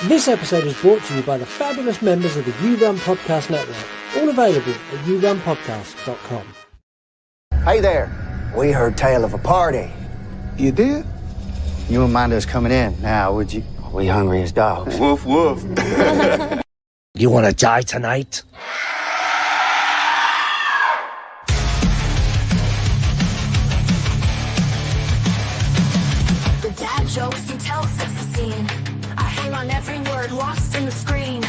This episode is brought to you by the fabulous members of the You Run Podcast Network, all available at yourunpodcast.com. Hey there. We heard tale of a party. You did? You and Mando's coming in now, would you? We hungry as dogs. Woof, woof. You want to die tonight? The dad jokes he tells sets the scene. I hang on every word lost in the screen.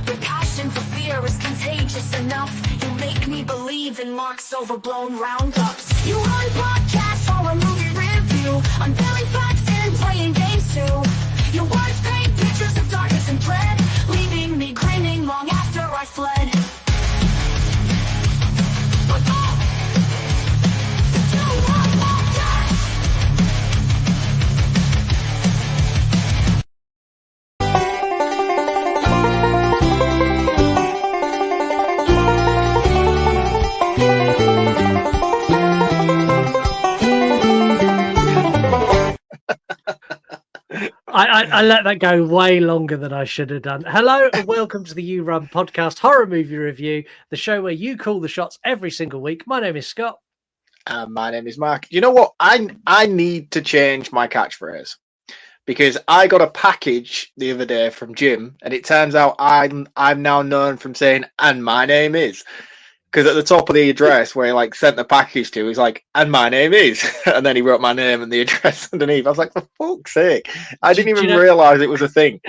The passion for fear is contagious enough. You make me believe in Mark's overblown roundups. You run podcasts for a movie review, unveiling facts and playing games too. Your words paint pictures of darkness and dread, leaving me grinning long after I fled. I let that go way longer than I should have done. Hello and welcome to the You Run Podcast Horror Movie Review, the show where you call the shots every single week. My name is Scott. My name is Mark. You know what? I need to change my catchphrase because I got a package the other day from Jim, and it turns out I'm now known from saying "and my name is." Because at the top of the address where he sent the package to, he's like, "and my name is," and then he wrote my name and the address underneath. I was like, for fuck's sake, I didn't even realize it was a thing.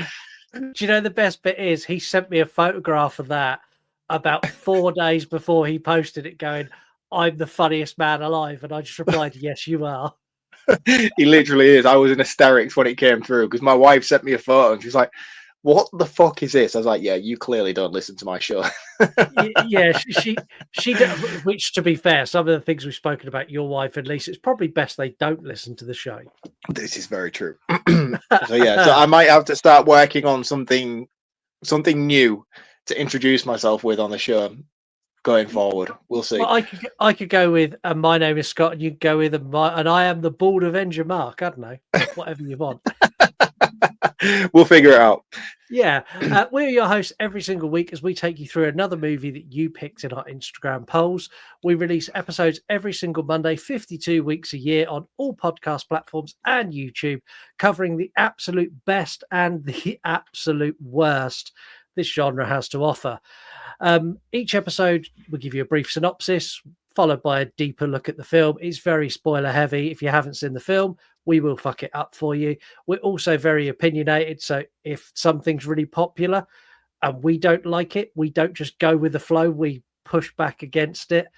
Do you know the best bit is he sent me a photograph of that about 4 days before he posted it, going, "I'm the funniest man alive," and I just replied, "Yes, you are." He literally is. I was in hysterics when it came through because my wife sent me a photo and she's like, "What the fuck is this?" I was like, "Yeah, you clearly don't listen to my show." Yeah, she which, to be fair, some of the things we've spoken about your wife and Lisa, it's probably best they don't listen to the show. This is very true. So I might have to start working on something new to introduce myself with on the show going forward. We'll see. Well, I could go with my name is Scott, and you go with and I am the Bald Avenger Mark. I don't know, whatever you want. We'll figure it out. Yeah, we're your hosts every single week as we take you through another movie that you picked in our Instagram polls. We release episodes every single Monday, 52 weeks a year on all podcast platforms and YouTube, covering the absolute best and the absolute worst this genre has to offer. Each episode will give you a brief synopsis, followed by a deeper look at the film. It's very spoiler heavy. If you haven't seen the film, we will fuck it up for you. We're also very opinionated. So if something's really popular and we don't like it, we don't just go with the flow. We push back against it.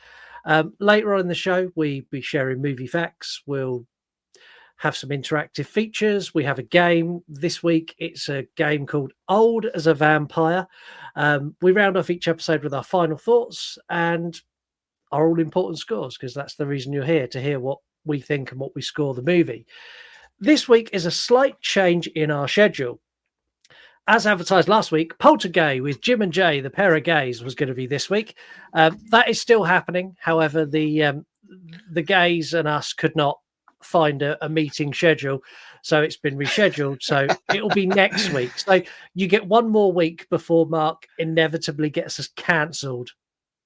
Later on in the show, we'll be sharing movie facts. We'll have some interactive features. We have a game. This week, it's a game called Old as a Vampire. We round off each episode with our final thoughts and our all-important scores, because that's the reason you're here, to hear what we think and what we score the movie. This week is a slight change in our schedule. As advertised last week, Poltergeist with Jim and Jay, the pair of gays, was going to be this week. That is still happening. However, the gays and us could not find a meeting schedule, so it's been rescheduled. So it will be next week. So you get one more week before Mark inevitably gets us cancelled.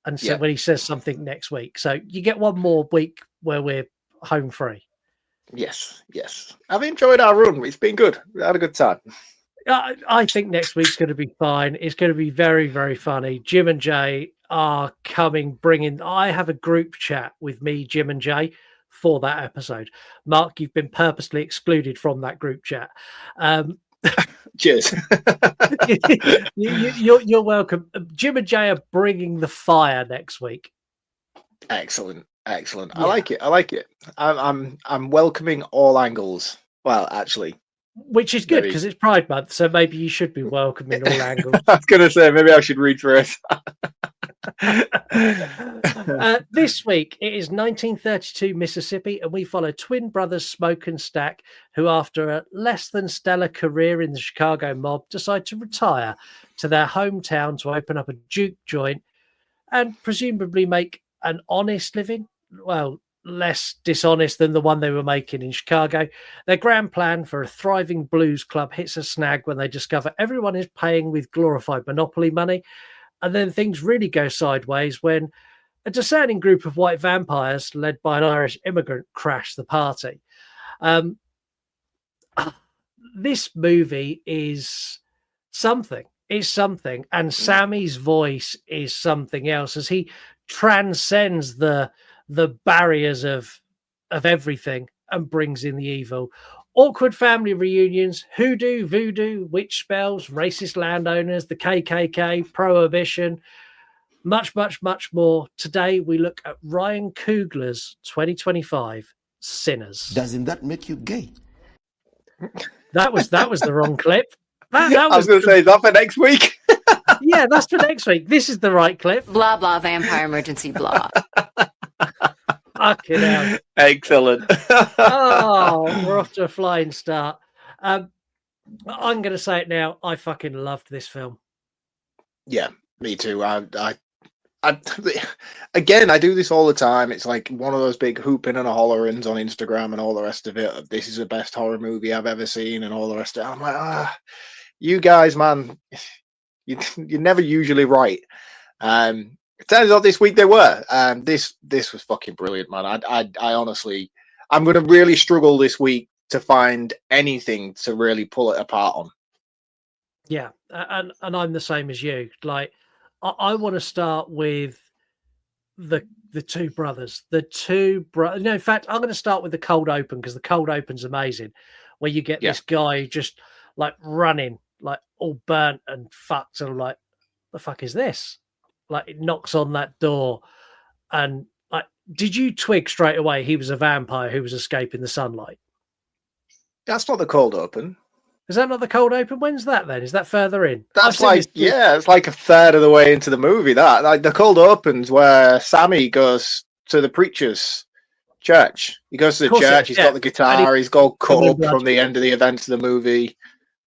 And so when he says something next week, so you get one more week where we're home free. Yes. I've enjoyed our run. It's been good. We had a good time. I think next week's going to be fine. It's going to be very, very funny. Jim and Jay are bringing. I have a group chat with me, Jim and Jay, for that episode. Mark, you've been purposely excluded from that group chat. Cheers. You're welcome. Jim and Jay are bringing the fire next week. Excellent. Yeah. I like it. I'm welcoming all angles. Well, actually, which is good because it's Pride Month, so maybe you should be welcoming all angles. I was going to say maybe I should read through it. This week it is 1932 Mississippi, and we follow twin brothers Smoke and Stack, who after a less than stellar career in the Chicago mob decide to retire to their hometown to open up a juke joint and presumably make an honest living. Well, less dishonest than the one they were making in Chicago. Their grand plan for a thriving blues club hits a snag when they discover everyone is paying with glorified Monopoly money. And then things really go sideways when a discerning group of white vampires, led by an Irish immigrant, crash the party. Um, this movie is something. It's something. And Sammy's voice is something else as he transcends the barriers of everything and brings in the evil. Awkward family reunions, hoodoo, voodoo, witch spells, racist landowners, the KKK, prohibition, much, much, much more. Today we look at Ryan Coogler's 2025 Sinners. Doesn't that make you gay? That was the wrong clip. That I was going to say, is that for next week? Yeah, that's for next week. This is the right clip. Blah, blah, vampire emergency, blah. Fucking hell. Excellent. Oh, we're off to a flying start. I'm going to say it now. I fucking loved this film. Yeah, me too. Again, I do this all the time. It's like one of those big hooping and a hollerings on Instagram and all the rest of it. This is the best horror movie I've ever seen, and all the rest of it. I'm like, you guys, man, you're never usually right. It turns out this week they were. This was fucking brilliant, man. I honestly, I'm going to really struggle this week to find anything to really pull it apart on. Yeah, and I'm the same as you. Like, I want to start with the two brothers. The two brothers. No, in fact, I'm going to start with the cold open because the cold open's amazing, where you get this guy just like running, like all burnt and fucked, and I'm like, the fuck is this? Like, it knocks on that door, and like, did you twig straight away he was a vampire who was escaping the sunlight? That's not the cold open. Is that not the cold open? When's that then? Is that further in? That's like, it's like a third of the way into the movie. That like the cold opens where Sammy goes to the preacher's church. He goes to the church. He's got the guitar. He's got cut up from the end of the events of the movie,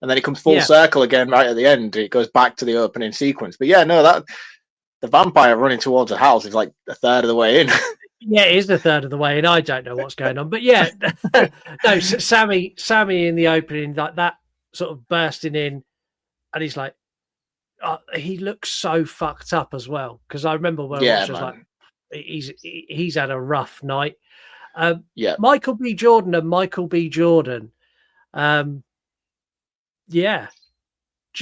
and then it comes full circle again right at the end. It goes back to the opening sequence. But yeah, no, that the vampire running towards the house is like a third of the way in. Yeah, it is a third of the way, and I don't know what's going on. But yeah, no, Sammy in the opening, like that sort of bursting in, and he's like, he looks so fucked up as well. Because I remember when I was like, he's had a rough night. Michael B. Jordan and Michael B. Jordan. Yeah,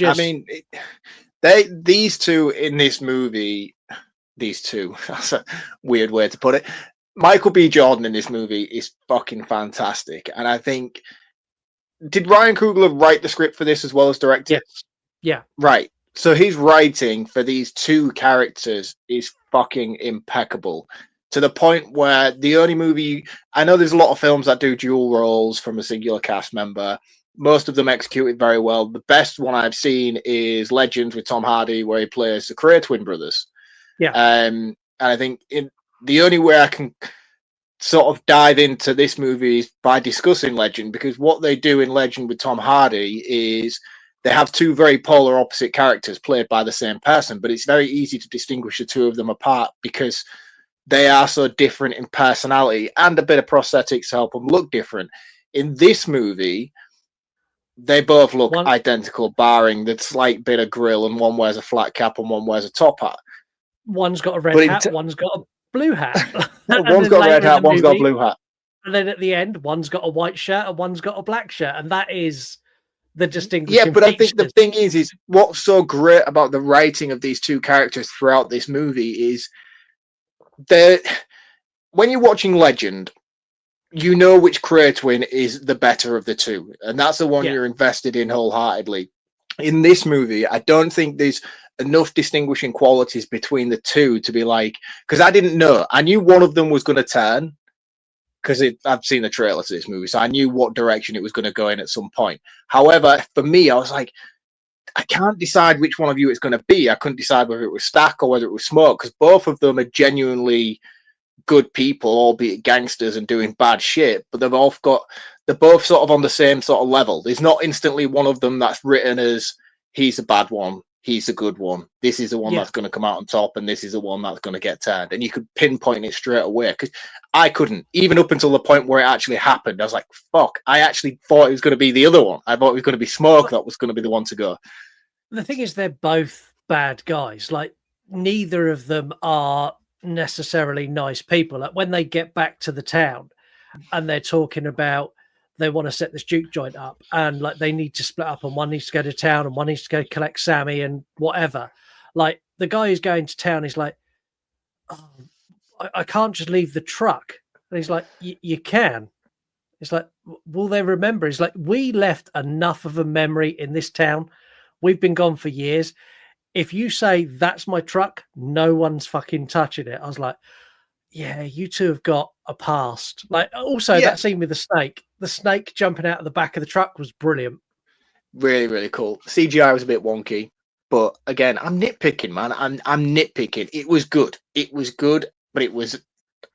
I mean, these two in this movie. These two, that's a weird way to put it. Michael B. Jordan in this movie is fucking fantastic. And I think, did Ryan Coogler write the script for this as well as direct it? Yes. Yeah. Right. So his writing for these two characters is fucking impeccable, to the point where the only movie, I know there's a lot of films that do dual roles from a singular cast member. Most of them executed very well. The best one I've seen is Legend with Tom Hardy, where he plays the Cray twin brothers. Yeah. And I think the only way I can sort of dive into this movie is by discussing Legend, because what they do in Legend with Tom Hardy is they have two very polar opposite characters played by the same person, but it's very easy to distinguish the two of them apart because they are so different in personality, and a bit of prosthetics to help them look different. In this movie, they both look identical, barring the slight bit of grill, and one wears a flat cap and one wears a top hat. One's got a red hat, one's got a blue hat. One's got a red hat, one's got a blue hat. And then at the end, one's got a white shirt and one's got a black shirt. And that is the distinguishing features. I think the thing is what's so great about the writing of these two characters throughout this movie is that when you're watching Legend, you know which Cray twin is the better of the two. And that's the one you're invested in wholeheartedly. In this movie, I don't think there's enough distinguishing qualities between the two to be like, because I didn't know. I knew one of them was going to turn because I've seen the trailer to this movie, so I knew what direction it was going to go in at some point. However, for me, I was like, I can't decide which one of you it's going to be. I couldn't decide whether it was Stack or whether it was Smoke, because both of them are genuinely good people, albeit gangsters and doing bad shit, but they're both sort of on the same sort of level. There's not instantly one of them that's written as he's a bad one he's the good one. This is the one that's going to come out on top, and this is the one that's going to get turned. And you could pinpoint it straight away, because I couldn't, even up until the point where it actually happened. I was like, fuck, I actually thought it was going to be the other one. I thought it was going to be Smoke that was going to be the one to go. The thing is, they're both bad guys. Like, neither of them are necessarily nice people. Like, when they get back to the town and they're talking about they want to set this juke joint up, and like they need to split up, and one needs to go to town and one needs to go collect Sammy and whatever. Like, the guy who's going to town is like, oh, I can't just leave the truck. And he's like, you can. It's like, will they remember? It's like, we left enough of a memory in this town. We've been gone for years. If you say that's my truck, no one's fucking touching it. I was like, yeah, you two have got a past. Like, also that scene with the snake jumping out of the back of the truck was brilliant. Really, really cool. CGI was a bit wonky, but again, I'm nitpicking, man. I'm nitpicking. It was good. It was good, but it was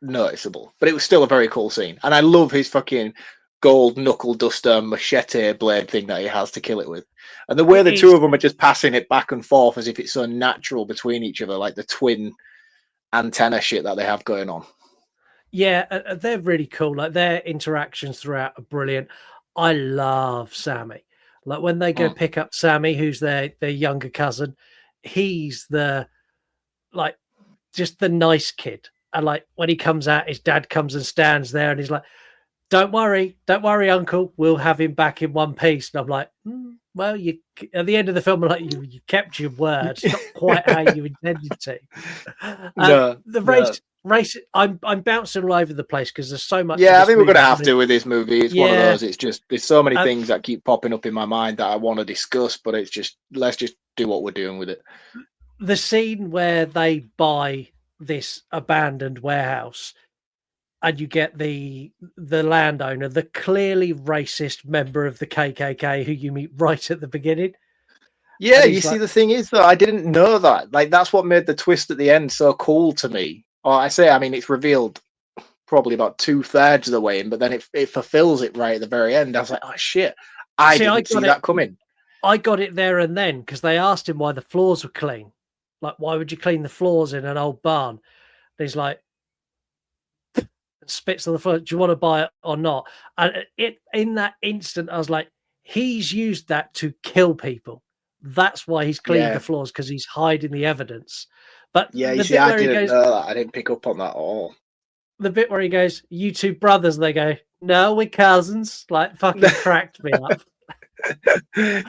noticeable. But it was still a very cool scene, and I love his fucking gold knuckle duster machete blade thing that he has to kill it with, and the way the two of them are just passing it back and forth as if it's so natural between each other, like the twin antenna shit that they have going on. Yeah, they're really cool. Like, their interactions throughout are brilliant. I love Sammy. Like, when they go pick up Sammy, who's their younger cousin, he's the, like, just the nice kid. And like, when he comes out, his dad comes and stands there, and he's like, don't worry, Uncle, we'll have him back in one piece. And I'm like, well, you at the end of the film, like, you kept your word. It's not quite how you intended to. The race. I'm bouncing all over the place because there's so much. Yeah, I think we're going to have to with this movie. It's one of those. It's just there's so many things that keep popping up in my mind that I want to discuss, but it's just, let's just do what we're doing with it. The scene where they buy this abandoned warehouse, and you get the landowner, the clearly racist member of the KKK who you meet right at the beginning. Yeah, you see, the thing is, though, I didn't know that. Like, that's what made the twist at the end so cool to me. Or I mean, it's revealed probably about 2/3 of the way in, but then it fulfills it right at the very end. I was like, oh, shit. I didn't see that coming. I got it there and then, because they asked him why the floors were clean. Like, why would you clean the floors in an old barn? And he's like, spits on the floor, do you want to buy it or not? And in that instant, I was like, he's used that to kill people. That's why he's cleaned the floors, because he's hiding the evidence. But yeah, you see, I didn't know that. I didn't pick up on that at all. The bit where he goes, you two brothers, and they go, no, we're cousins, like, fucking cracked me up.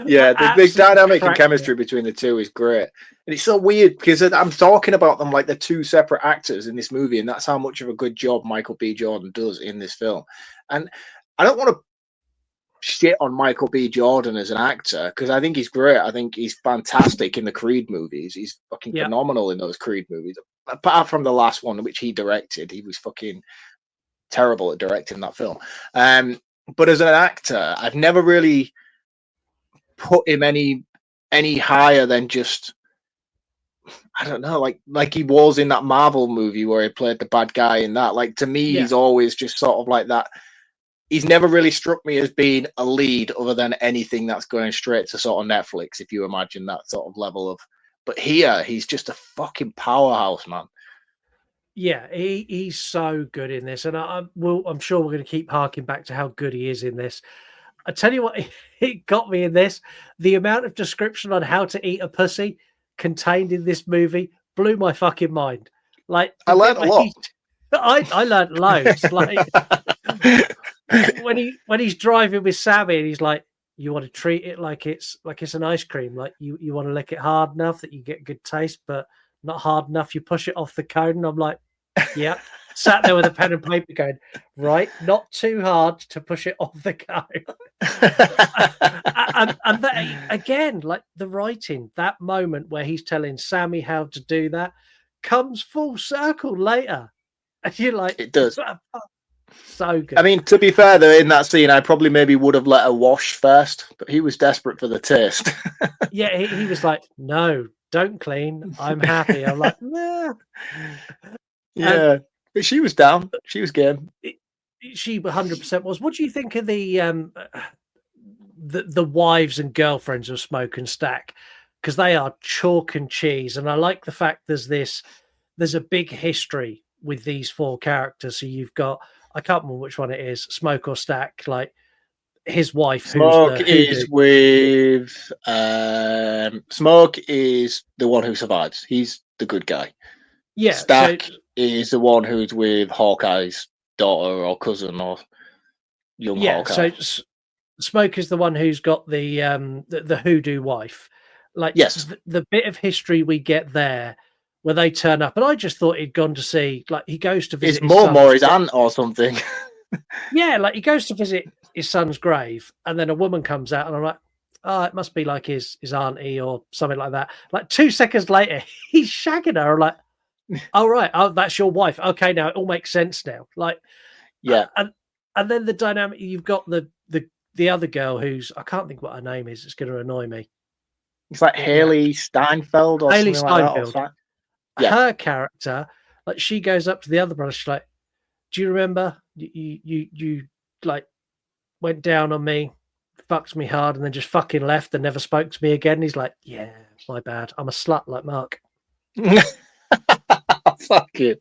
Yeah, the dynamic and chemistry between the two is great. And it's so weird because I'm talking about them like they're two separate actors in this movie, and that's how much of a good job Michael B. Jordan does in this film. And I don't want to shit on Michael B. Jordan as an actor, because I think he's great. I think he's fantastic in the Creed movies. He's fucking phenomenal in those Creed movies. Apart from the last one, which he directed, he was fucking terrible at directing that film. But as an actor, I've never really put him any higher than just, I don't know, like he was in that Marvel movie where he played the bad guy in that. Like, to me, he's always just sort of like that. He's never really struck me as being a lead other than anything that's going straight to sort of Netflix, if you imagine that sort of level of. But here, he's just a fucking powerhouse, man. Yeah, he's so good in this, and I'm sure we're going to keep harking back to how good he is in this. I tell you what, it got me in this. The amount of description on how to eat a pussy contained in this movie blew my fucking mind. Like, I learned a lot. I learned loads. Like, when he's driving with Sammy, and he's like, you want to treat it like it's an ice cream. Like, you want to lick it hard enough that you get good taste, but not hard enough you push it off the cone. And I'm like, yeah. Sat there with a pen and paper going, right, not too hard to push it off the cone. and that, again, like, the writing, that moment where he's telling Sammy how to do that comes full circle later. And you're like, it does. So good. I mean, to be fair, though, in that scene, I probably maybe would have let her wash first, but he was desperate for the taste. Yeah, he was like, no, don't clean. I'm happy. I'm like, nah. Yeah. But she was down. She was game. She 100% was. What do you think of the wives and girlfriends of Smoke and Stack? because they are chalk and cheese. And I like the fact there's a big history with these four characters. So you've got, I can't remember which one it is, Smoke or Stack, like his wife, who's Smoke the hoodoo. is with Smoke is the one who survives. He's the good guy. Yeah, Stack so is the one who's with Hawkeye's daughter or cousin or young Hawkeye. so Smoke is the one who's got the hoodoo wife. Like Yes. the bit of history we get there where they turn up, and I just thought he'd gone to see, like, he goes to visit It's his son's his aunt or something. Yeah, like he goes to visit his son's grave, and then a woman comes out, and I'm like, oh, it must be like his auntie or something like that. Like 2 seconds later, he's shagging her. I'm like, oh right, oh that's your wife. Okay, now it all makes sense now. Like, Yeah. and then the dynamic, you've got the other girl who's, I can't think what her name is. It's going to annoy me. It's like Haley Steinfeld or Haley something like that. Steinfeld. Yeah. Her character, like, she goes up to the other brother. She's like, "Do you remember you like went down on me, fucked me hard, and then just fucking left and never spoke to me again?" And he's like, "Yeah, my bad. I'm a slut like Mark." Fuck it.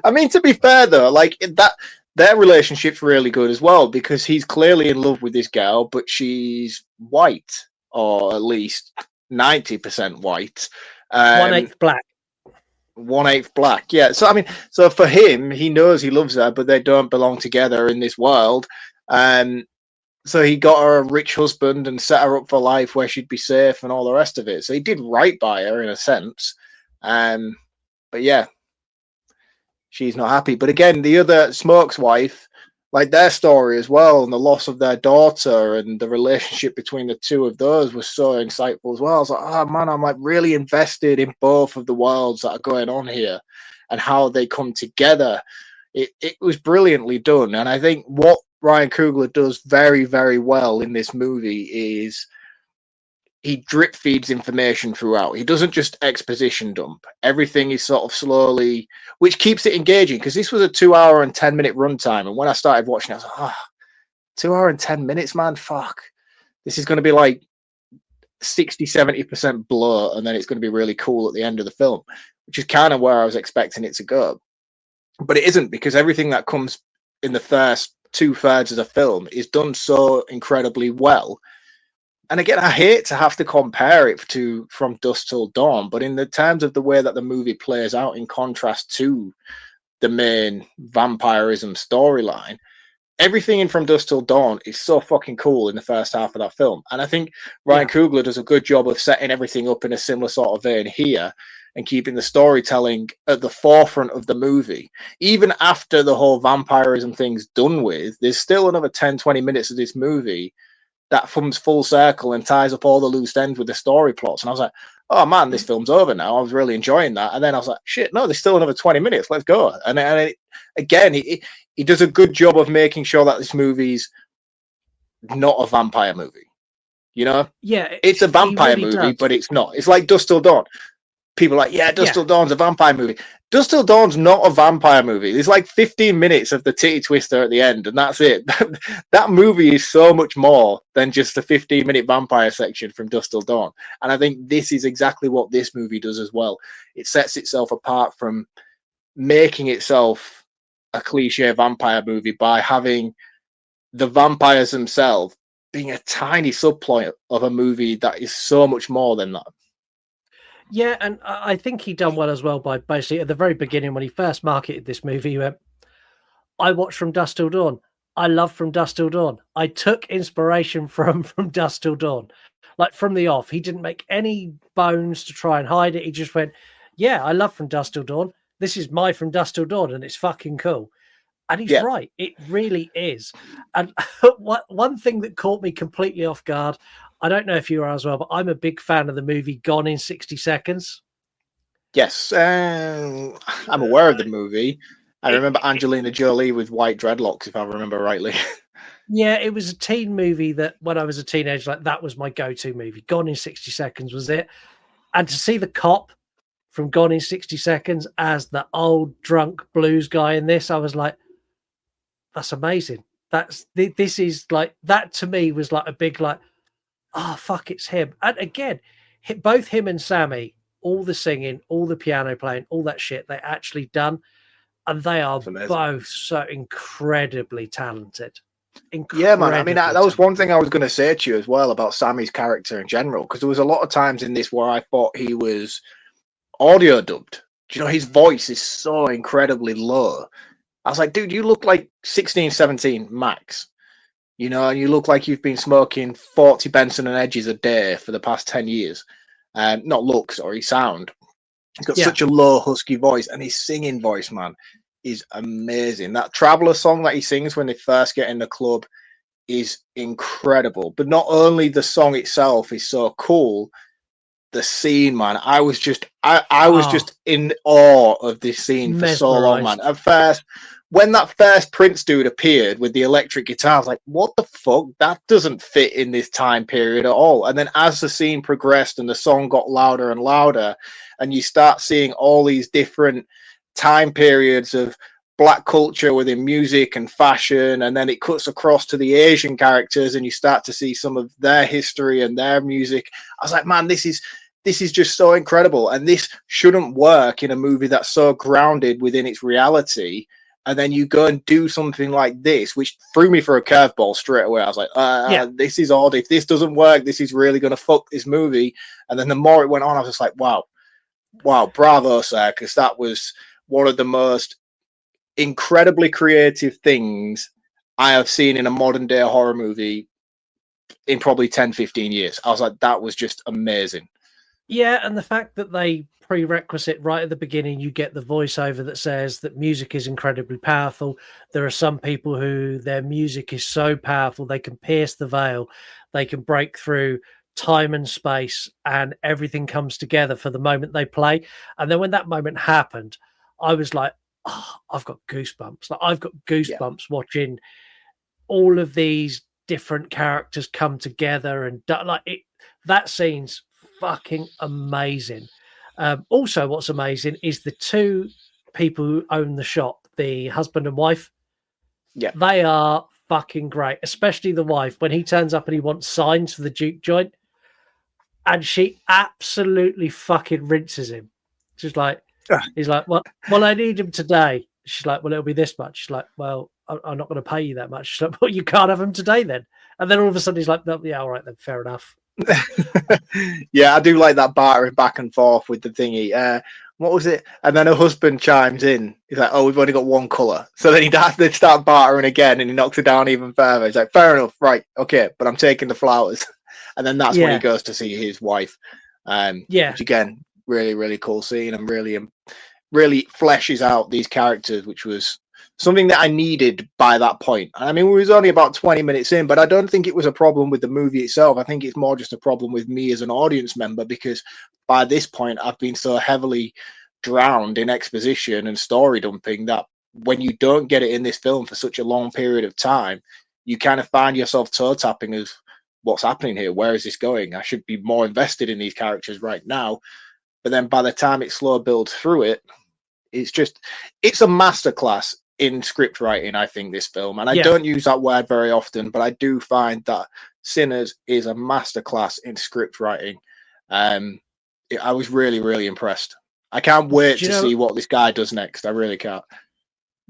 I mean, to be fair though, like that, their relationship's really good as well because he's clearly in love with this girl, but she's white, or at least 90% white. 1/8 black. 1/8 black. Yeah. So I mean, so for him, he knows he loves her, but they don't belong together in this world. So he got her a rich husband and set her up for life where she'd be safe and all the rest of it. So he did right by her in a sense. But yeah, she's not happy. But again, the other Smoke's wife, like their story as well, and the loss of their daughter and the relationship between the two of those was so insightful as well. I was like, oh man, I'm like really invested in both of the worlds that are going on here and how they come together. It was brilliantly done. And I think what Ryan Coogler does very, very well in this movie is he drip feeds information throughout. He doesn't just exposition dump. Everything is sort of slowly, which keeps it engaging because this was a 2 hour and 10-minute runtime. And when I started watching, I was like, oh, 2 hour and 10 minutes, man, fuck. This is going to be like 60-70% blur, and then it's going to be really cool at the end of the film, which is kind of where I was expecting it to go. But it isn't, because everything that comes in the first 2/3 of the film is done so incredibly well. And again, I hate to have to compare it to From Dusk Till Dawn, but in the terms of the way that the movie plays out in contrast to the main vampirism storyline, everything in From Dusk Till Dawn is so fucking cool in the first half of that film. And I think Ryan Coogler does a good job of setting everything up in a similar sort of vein here and keeping the storytelling at the forefront of the movie. Even after the whole vampirism thing's done with, there's still another 10-20 minutes of this movie that comes full circle and ties up all the loose ends with the story plots. And I was like, oh man, this film's over now. I was really enjoying that. And then I was like, shit, no, there's still another 20 minutes. Let's go. Again, he does a good job of making sure that this movie's not a vampire movie. You know? Yeah. It's a vampire really movie, does. but it's not. It's like Dusk Till Dawn. People are like, yeah, Dusk Till Dawn's a vampire movie. Dusk Till Dawn's not a vampire movie. There's like 15 minutes of the titty twister at the end, and that's it. That movie is so much more than just a 15-minute vampire section from Dusk Till Dawn. And I think this is exactly what this movie does as well. It sets itself apart from making itself a cliche vampire movie by having the vampires themselves being a tiny subplot of a movie that is so much more than that. Yeah, and I think he done well as well by basically at the very beginning when he first marketed this movie, he went, I watched From Dusk Till Dawn. I love From Dusk Till Dawn. I took inspiration from Dusk Till Dawn. Like from the off. He didn't make any bones to try and hide it. He just went, yeah, I love From Dusk Till Dawn. This is my From Dusk Till Dawn, and it's fucking cool. And he's right. It really is. And one thing that caught me completely off guard, I don't know if you are as well, but I'm a big fan of the movie Gone in 60 Seconds. Yes, I'm aware of the movie. I remember Angelina Jolie with white dreadlocks, if I remember rightly. Yeah, it was a teen movie that when I was a teenager, like that was my go-to movie. Gone in 60 Seconds was it. And to see the cop from Gone in 60 Seconds as the old drunk blues guy in this, I was like, that's amazing. This is like, that to me was like a big, like, oh, fuck, it's him. And again, both him and Sammy, all the singing, all the piano playing, all that shit they actually done. And they are It's amazing. both so incredibly talented. Yeah, man. I mean, that was one thing talented. I was going to say to you as well about Sammy's character in general, because there was a lot of times in this where I thought he was audio dubbed. Do you know, his voice is so incredibly low. I was like, dude, you look like 16, 17 max. You know, and you look like you've been smoking 40 Benson and Edges a day for the past 10 years. Not look, sorry, sound. He's got such a low, husky voice, and his singing voice, man, is amazing. That Traveller song that he sings when they first get in the club is incredible. But not only the song itself is so cool, the scene, man. I was just in awe of this scene for so long, man. At first, when that first Prince dude appeared with the electric guitar, I was like, what the fuck? That doesn't fit in this time period at all. And then as the scene progressed and the song got louder and louder, and you start seeing all these different time periods of black culture within music and fashion, and then it cuts across to the Asian characters and you start to see some of their history and their music. I was like, man, this is just so incredible, and this shouldn't work in a movie that's so grounded within its reality. And then you go and do something like this, which threw me for a curveball straight away. I was like, this is odd. If this doesn't work, this is really going to fuck this movie. And then the more it went on, I was just like, wow, bravo, sir, because that was one of the most incredibly creative things I have seen in a modern day horror movie in probably 10, 15 years. I was like, that was just amazing. Yeah, and the fact that they prerequisite right at the beginning, you get the voiceover that says that music is incredibly powerful. There are some people who their music is so powerful they can pierce the veil, they can break through time and space, and everything comes together for the moment they play. And then when that moment happened, I was like, oh, I've got goosebumps. Like, I've got goosebumps watching all of these different characters come together, and like it, that scene's fucking amazing. Also, what's amazing is the two people who own the shop, the husband and wife. Yeah, they are fucking great, especially the wife when he turns up and he wants signs for the juke joint, and she absolutely fucking rinses him. She's like, he's like, well, I need him today. She's like, well, it'll be this much. She's like, well, I'm not going to pay you that much. She's like, well, you can't have him today then. And then all of a sudden he's like, no, yeah, all right then, fair enough. Yeah, I do like that bartering back and forth with the thingy. What was it? And then her husband chimes in. He's like, oh, we've only got one colour. So then they start bartering again, and he knocks it down even further. He's like, fair enough, right, okay, but I'm taking the flowers. And then that's when he goes to see his wife. Which again, really, really cool scene, and really fleshes out these characters, which was something that I needed by that point. I mean, we was only about 20 minutes in, but I don't think it was a problem with the movie itself. I think it's more just a problem with me as an audience member, because by this point I've been so heavily drowned in exposition and story dumping that when you don't get it in this film for such a long period of time, you kind of find yourself toe tapping as what's happening here? Where is this going? I should be more invested in these characters right now. But then by the time it slow builds through it, it's a masterclass in script writing, I think, this film. And I don't use that word very often, but I do find that Sinners is a masterclass in script writing. I was really, really impressed. I can't wait to see what this guy does next. I really can't.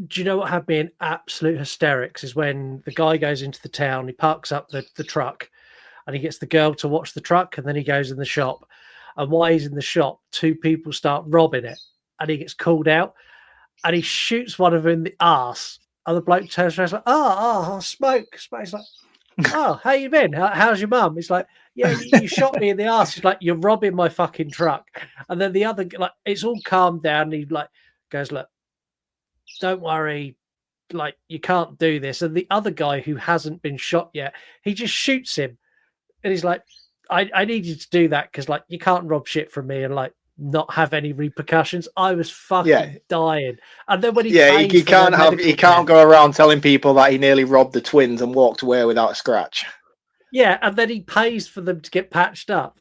Do you know what had me in absolute hysterics is when the guy goes into the town, he parks up the truck, and he gets the girl to watch the truck, and then he goes in the shop. And while he's in the shop, two people start robbing it, and he gets called out, and he shoots one of them in the arse. And the bloke turns around and is like, smoke. He's like, oh, how you been? How's your mum? He's like, yeah, you shot me in the arse. He's like, you're robbing my fucking truck. And then the other, like, it's all calmed down. And he like goes, look, don't worry, like, you can't do this. And the other guy who hasn't been shot yet, he just shoots him. And he's like, I need you to do that because, like, you can't rob shit from me and, like, not have any repercussions. I was fucking dying. And then when he can't go around telling people that he nearly robbed the twins and walked away without a scratch. Yeah, and then he pays for them to get patched up.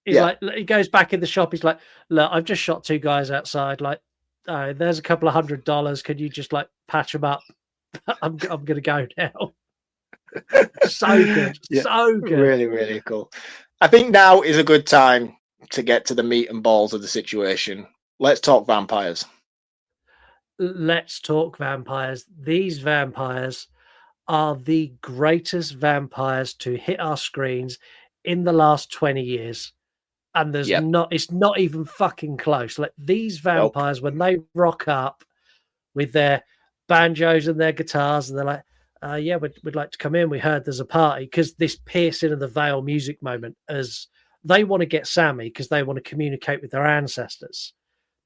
He's like, he goes back in the shop. He's like, look, I've just shot two guys outside. Like, there's a couple of $100. Can you just, like, patch them up? I'm gonna go now. So good, Yeah, so good. really, really cool. I think now is a good time to get to the meat and balls of the situation. Let's talk vampires. Let's talk vampires. These vampires are the greatest vampires to hit our screens in the last 20 years. And Yep. it's not even fucking close. Like these Nope. vampires, when they rock up with their banjos and their guitars, and they're like, yeah, we'd like to come in. We heard there's a party, because this piercing of the veil music moment, as they want to get Sammy because they want to communicate with their ancestors.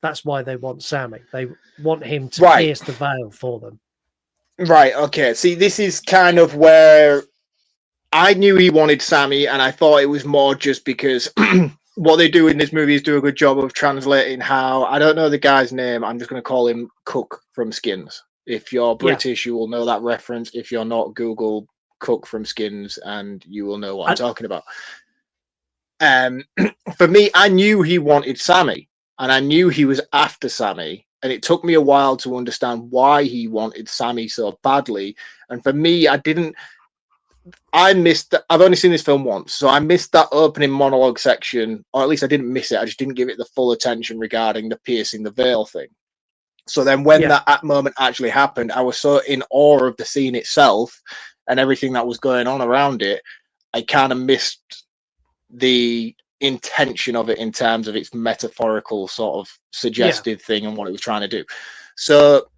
That's why they want Sammy. They want him to Right. pierce the veil for them. Right. Okay. See, this is kind of where I knew he wanted Sammy, and I thought it was more just because what they do in this movie is do a good job of translating how, I don't know the guy's name, I'm just going to call him Cook from Skins. If you're British, you will know that reference. If you're not, Google Cook from Skins and you will know what I'm talking about. For me, I knew he wanted Sammy, and I knew he was after Sammy, and it took me a while to understand why he wanted Sammy so badly. And for me, I've only seen this film once, so I missed that opening monologue section, or at least I didn't miss it. I just didn't give it the full attention regarding the piercing the veil thing. So then when that moment actually happened, I was so in awe of the scene itself and everything that was going on around it, I kind of missed the intention of it in terms of its metaphorical sort of suggestive thing and what it was trying to do. So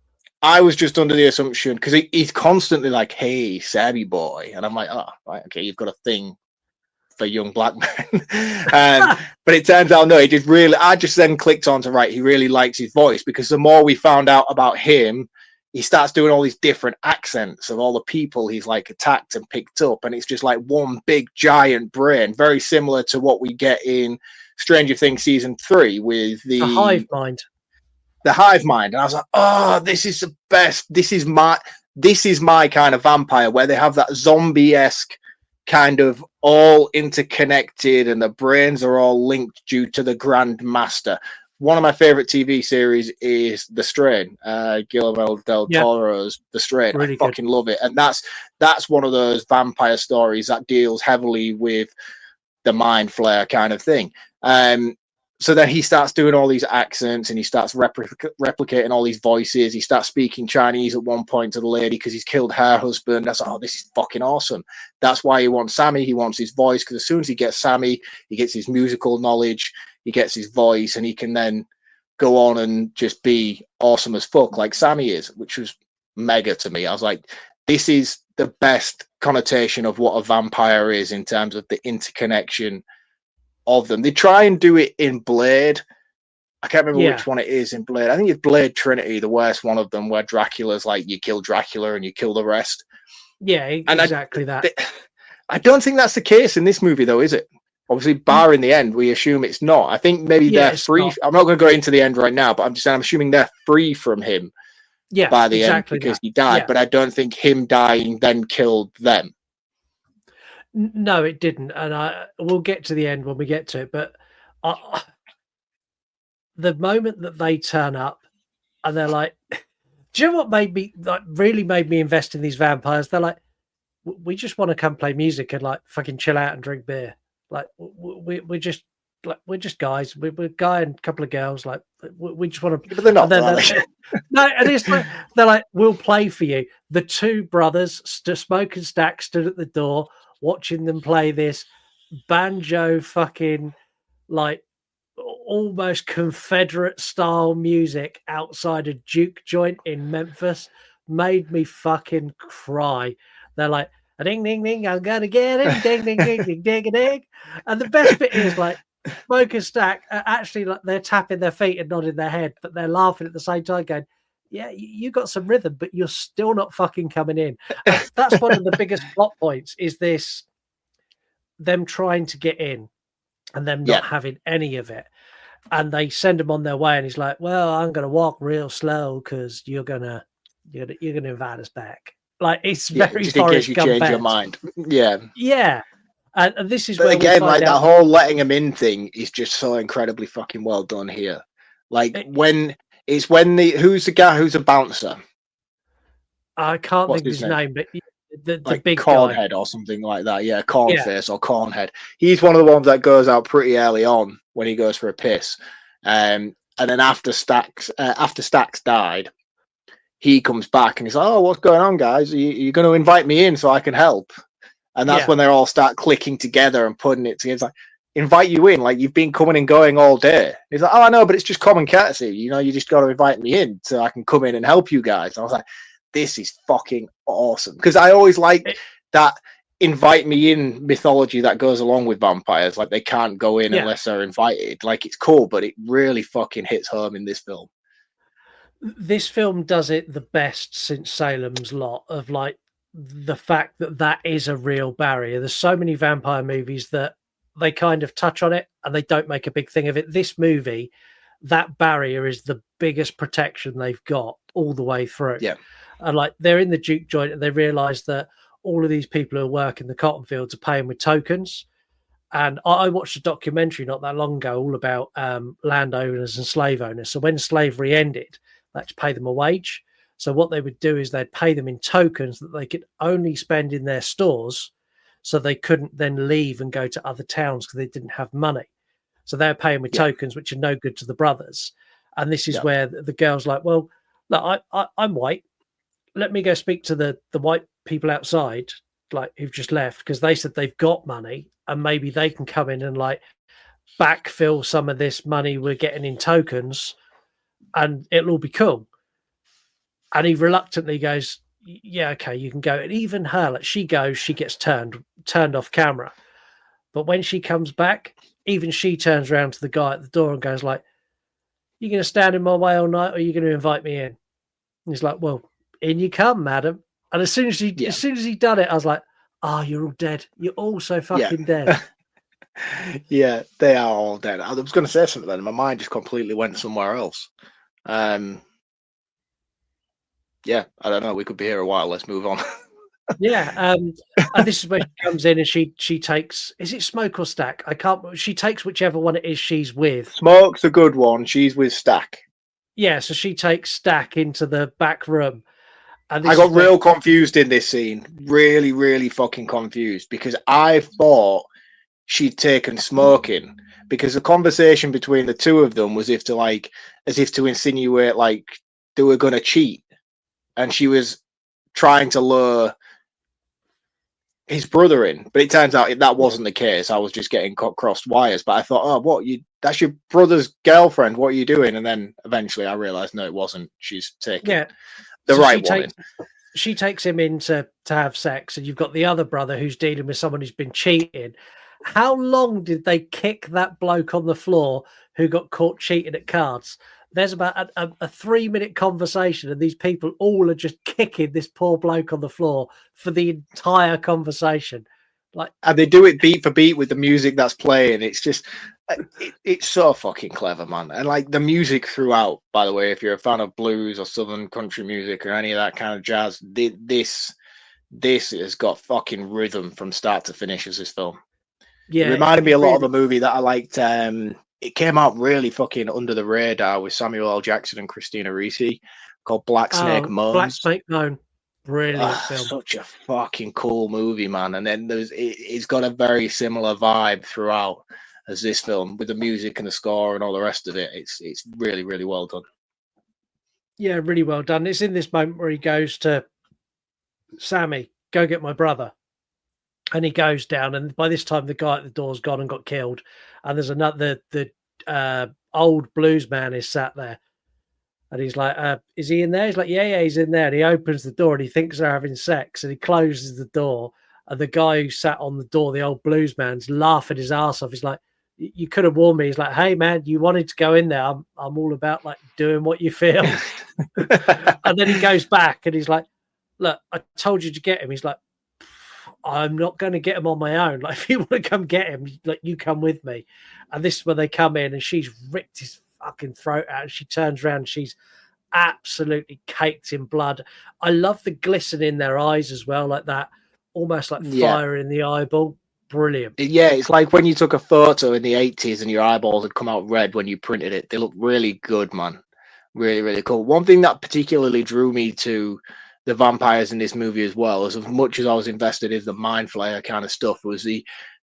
I was just under the assumption, because he's constantly like, hey, Sammy boy. And I'm like, oh, right, okay, you've got a thing for young black men. But it turns out, no, I just then clicked on to, right, he really likes his voice, because the more we found out about him, he starts doing all these different accents of all the people he's like attacked and picked up. And it's just like one big giant brain, very similar to what we get in Stranger Things season 3 with the hive mind. The hive mind. And I was like, oh, this is the best. This is my kind of vampire, where they have that zombie-esque kind of all interconnected and the brains are all linked due to the Grand Master. One of my favorite TV series is The Strain, Guillermo del Toro's The Strain. Really I fucking love it. And that's one of those vampire stories that deals heavily with the mind flare kind of thing. So then he starts doing all these accents and he starts replicating all these voices. He starts speaking Chinese at one point to the lady because he's killed her husband. That's like, oh, this is fucking awesome. That's why he wants Sammy. He wants his voice, because as soon as he gets Sammy, he gets his musical knowledge, he gets his voice, and he can then go on and just be awesome as fuck like Sammy is, which was mega to me. I was like, this is the best connotation of what a vampire is in terms of the interconnection of them. They try and do it in Blade. I can't remember which one it is in Blade. I think it's Blade Trinity, the worst one of them, where Dracula's like, you kill Dracula and you kill the rest. Yeah, exactly that. I don't think that's the case in this movie, though, is it? Obviously, bar in the end, we assume it's not. I think maybe they're free. Not. I'm not going to go into the end right now, but I'm just saying I'm assuming they're free from him by the end because he died. But I don't think him dying then killed them. No, it didn't, and we'll get to the end when we get to it. But the moment that they turn up and they're like, "Do you know what really made me invest in these vampires?" They're like, "We just want to come play music and like fucking chill out and drink beer. Like we're just guys. We're a guy and a couple of girls. Like we just want to." But they're not. No, and it's like they're like, "We'll play for you." The two brothers, Smoke and Stack, stood at the door, watching them play this banjo fucking like almost Confederate style music outside a juke joint in Memphis made me fucking cry. They're like, ding ding ding, I'm gonna get it, ding ding ding ding ding ding. And the best bit is like Smoke and Stack actually like they're tapping their feet and nodding their head, but they're laughing at the same time, going, yeah, you got some rhythm, but you're still not fucking coming in. And that's one of the biggest plot points, is this them trying to get in and them not having any of it. And they send him on their way, and he's like, well, I'm going to walk real slow because you're going to invite us back. Like, it's very just in case you change your mind. Yeah. And this is but where again, like that whole letting him in thing is just so incredibly fucking well done here. Like who's the guy who's a bouncer? I can't think of his name, but the like big guy. Cornhead or something like that. Yeah, Cornface Yeah. or Cornhead. He's one of the ones that goes out pretty early on when he goes for a piss. And then after Stax died, he comes back and he's like, "Oh, what's going on, guys? You're going to invite me in so I can help?" And that's Yeah. when they all start clicking together and putting it together. It's like, invite you in, like you've been coming and going all day. He's like, "Oh, I know, but it's just common courtesy. You know, you just got to invite me in so I can come in and help you guys." And I was like, this is fucking awesome, because I always like that invite me in mythology that goes along with vampires. Like they can't go in Yeah. unless they're invited. Like it's cool, but it really fucking hits home in this film. This film does it the best since Salem's Lot, of like the fact that that is a real barrier. There's so many vampire movies that they kind of touch on it and they don't make a big thing of it. This movie, that barrier is the biggest protection they've got all the way through. Yeah. And like they're in the juke joint and they realize that all of these people who work in the cotton fields are paying with tokens. And I watched a documentary not that long ago all about landowners and slave owners. So when slavery ended, they had to pay them a wage. So what they would do is they'd pay them in tokens that they could only spend in their stores, so they couldn't then leave and go to other towns because they didn't have money. So they're paying with tokens, which are no good to the brothers. And this is where the girl's like, "Well, look, I'm white. Let me go speak to the white people outside, like who've just left, because they said they've got money and maybe they can come in and like backfill some of this money we're getting in tokens and it'll all be cool." And he reluctantly goes, "Yeah, okay, you can go." And even her, like she goes, she gets turned off camera. But when she comes back, even she turns around to the guy at the door and goes like, "You going to stand in my way all night or are you going to invite me in?" And he's like, "Well, in you come, madam." And as soon as he done it, I was like, "Oh, you're all dead. You're all so fucking dead." Yeah, they are all dead. I was going to say something then. My mind just completely went somewhere else. Yeah, I don't know. We could be here a while. Let's move on. Yeah, and this is where she comes in and she takes, is it Smoke or Stack? I can't. She takes whichever one it is she's with. Smoke's a good one. She's with Stack. Yeah, so she takes Stack into the back room. And I got real confused in this scene. Really, really fucking confused, because I thought she'd taken Smoke in, because the conversation between the two of them was as if to insinuate like they were going to cheat, and she was trying to lure his brother in. But it turns out that wasn't the case. I was just getting crossed wires. But I thought, "Oh, that's your brother's girlfriend. What are you doing?" And then eventually I realized, no, it wasn't. She's taking the right one in. She takes him in to have sex, and you've got the other brother who's dealing with someone who's been cheating. How long did they kick that bloke on the floor who got caught cheating at cards? There's about a 3-minute conversation, and these people all are just kicking this poor bloke on the floor for the entire conversation. Like, and they do it beat for beat with the music that's playing. It's just, it's so fucking clever, man. And like the music throughout, by the way, if you're a fan of blues or southern country music or any of that kind of jazz, this has got fucking rhythm from start to finish as this film. Yeah, it reminded me a lot of a movie that I liked. It came out really fucking under the radar with Samuel L. Jackson and Christina Ricci, called Black Snake Moans. Black Snake Moan. Brilliant film. Such a fucking cool movie, man. And then it's got a very similar vibe throughout as this film, with the music and the score and all the rest of it. It's really, really well done. Yeah, really well done. It's in this moment where he goes to Sammy, "Go get my brother." And he goes down, and by this time the guy at the door's gone and got killed. And there's another, the old blues man is sat there. And he's like, "Is he in there?" He's like, yeah, he's in there. And he opens the door and he thinks they're having sex, and he closes the door. And the guy who sat on the door, the old blues man's laughing his ass off. He's like, "You could have warned me." He's like, "Hey man, you wanted to go in there. I'm all about like doing what you feel." And then he goes back and he's like, "Look, I told you to get him." He's like, "I'm not going to get him on my own. Like, if you want to come get him, like, you come with me." And this is when they come in and she's ripped his fucking throat out, and she turns around and she's absolutely caked in blood. I love the glisten in their eyes as well, like that, almost like fire in the eyeball. Brilliant. Yeah, it's like when you took a photo in the 80s and your eyeballs had come out red when you printed it. They look really good, man. Really, really cool. One thing that particularly drew me to the vampires in this movie as well. As much as I was invested in the mind flayer kind of stuff, was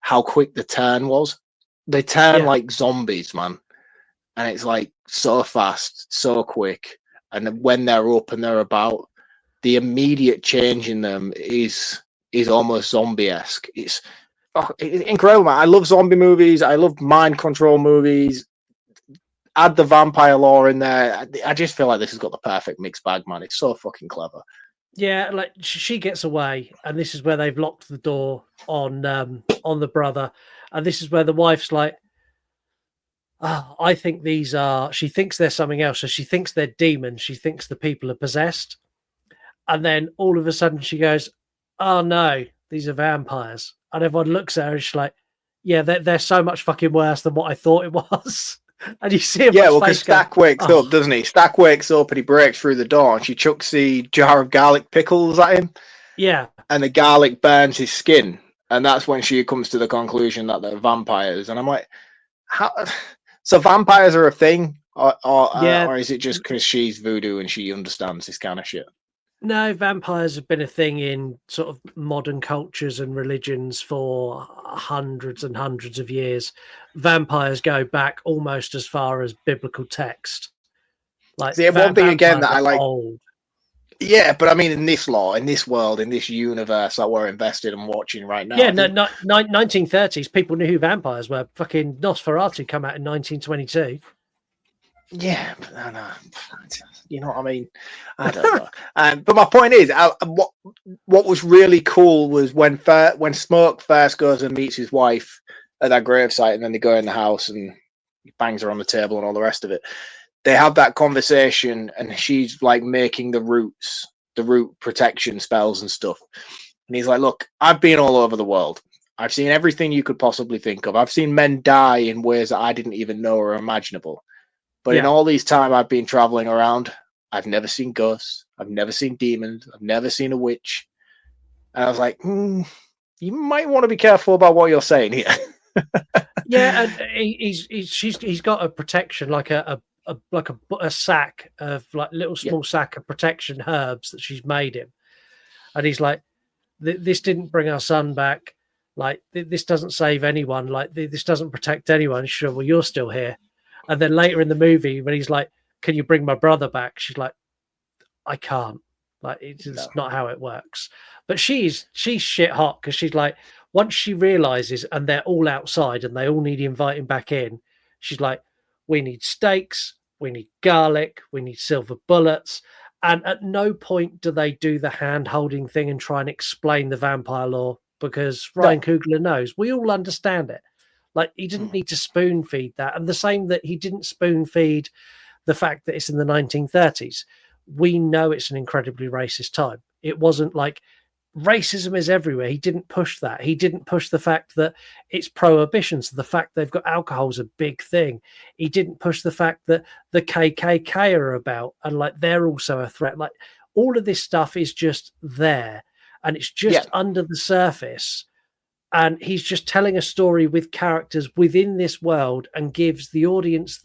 how quick the turn was. They turn like zombies, man, and it's like so fast, so quick. And then when they're up and they're about, the immediate change in them is almost zombie-esque. It's incredible, man. I love zombie movies. I love mind control movies. Add the vampire lore in there. I just feel like this has got the perfect mixed bag, man. It's so fucking clever. Yeah, like she gets away, and this is where they've locked the door on the brother, and this is where the wife's like, "Oh, I think these are." She thinks they're something else, so she thinks they're demons. She thinks the people are possessed, and then all of a sudden she goes, "Oh no, these are vampires," and everyone looks at her and she's like, "Yeah, they're so much fucking worse than what I thought it was." And you see him. Yeah, well, because Stack wakes up, doesn't he? Stack wakes up and he breaks through the door and she chucks the jar of garlic pickles at him. Yeah. And the garlic burns his skin. And that's when she comes to the conclusion that they're vampires. And I'm like, how? So vampires are a thing? Or is it just because she's voodoo and she understands this kind of shit? No, vampires have been a thing in sort of modern cultures and religions for hundreds and hundreds of years. Vampires go back almost as far as biblical text. Like, one thing again that I like. Old. Yeah, but I mean, in this law, in this world, in this universe that we're invested in watching right now. Yeah, 1930s, people knew who vampires were. Fucking Nosferatu come out in 1922. Yeah, but no, you know what I mean. I don't know. But my point is, what was really cool was when Smoke first goes and meets his wife at that gravesite, and then they go in the house and he bangs her on the table and all the rest of it. They have that conversation, and she's like making the root protection spells and stuff. And he's like, "Look, I've been all over the world. I've seen everything you could possibly think of. I've seen men die in ways that I didn't even know were imaginable. But in all these time I've been traveling around, I've never seen ghosts. I've never seen demons. I've never seen a witch." And I was like, you might want to be careful about what you're saying here. Yeah, and he's got a protection, like a sack of like little small sack of protection herbs that she's made him, and he's like, "This didn't bring our son back. Like, this doesn't save anyone. Like, this doesn't protect anyone." Sure, well, you're still here. And then later in the movie, when he's like, "Can you bring my brother back?" She's like, "I can't. Like, it's not how it works." But she's shit hot because she's like, once she realizes, and they're all outside and they all need inviting back in, she's like, "We need steaks, we need garlic, we need silver bullets." And at no point do they do the hand holding thing and try and explain the vampire lore, because Ryan Coogler knows we all understand it. Like, he didn't need to spoon feed that. And the same that he didn't spoon feed the fact that it's in the 1930s. We know it's an incredibly racist time. It wasn't like racism is everywhere. He didn't push that. He didn't push the fact that it's prohibition. So the fact they've got alcohol is a big thing. He didn't push the fact that the KKK are about and like they're also a threat. Like, all of this stuff is just there and it's just under the surface. And he's just telling a story with characters within this world and gives the audience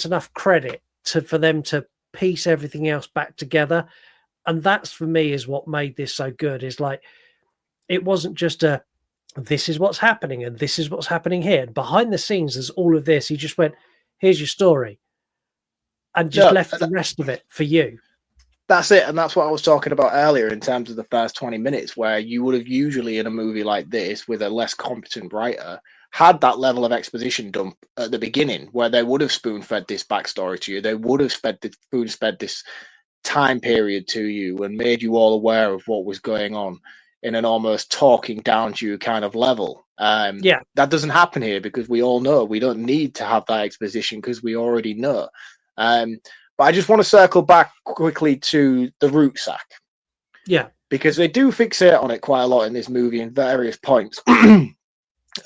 enough credit for them to piece everything else back together. And that's, for me, is what made this so good. Is like, it wasn't just this is what's happening and this is what's happening here. And behind the scenes, there's all of this. He just went, "Here's your story," and just left the rest of it for you. That's it. And that's what I was talking about earlier in terms of the first 20 minutes, where you would have usually in a movie like this with a less competent writer had that level of exposition dump at the beginning, where they would have spoon-fed this backstory to you. They would have spoon-fed this time period to you and made you all aware of what was going on in an almost talking down to you kind of level. That doesn't happen here because we all know. We don't need to have that exposition because we already know. But I just want to circle back quickly to the root sack. Yeah. Because they do fixate on it quite a lot in this movie in various points.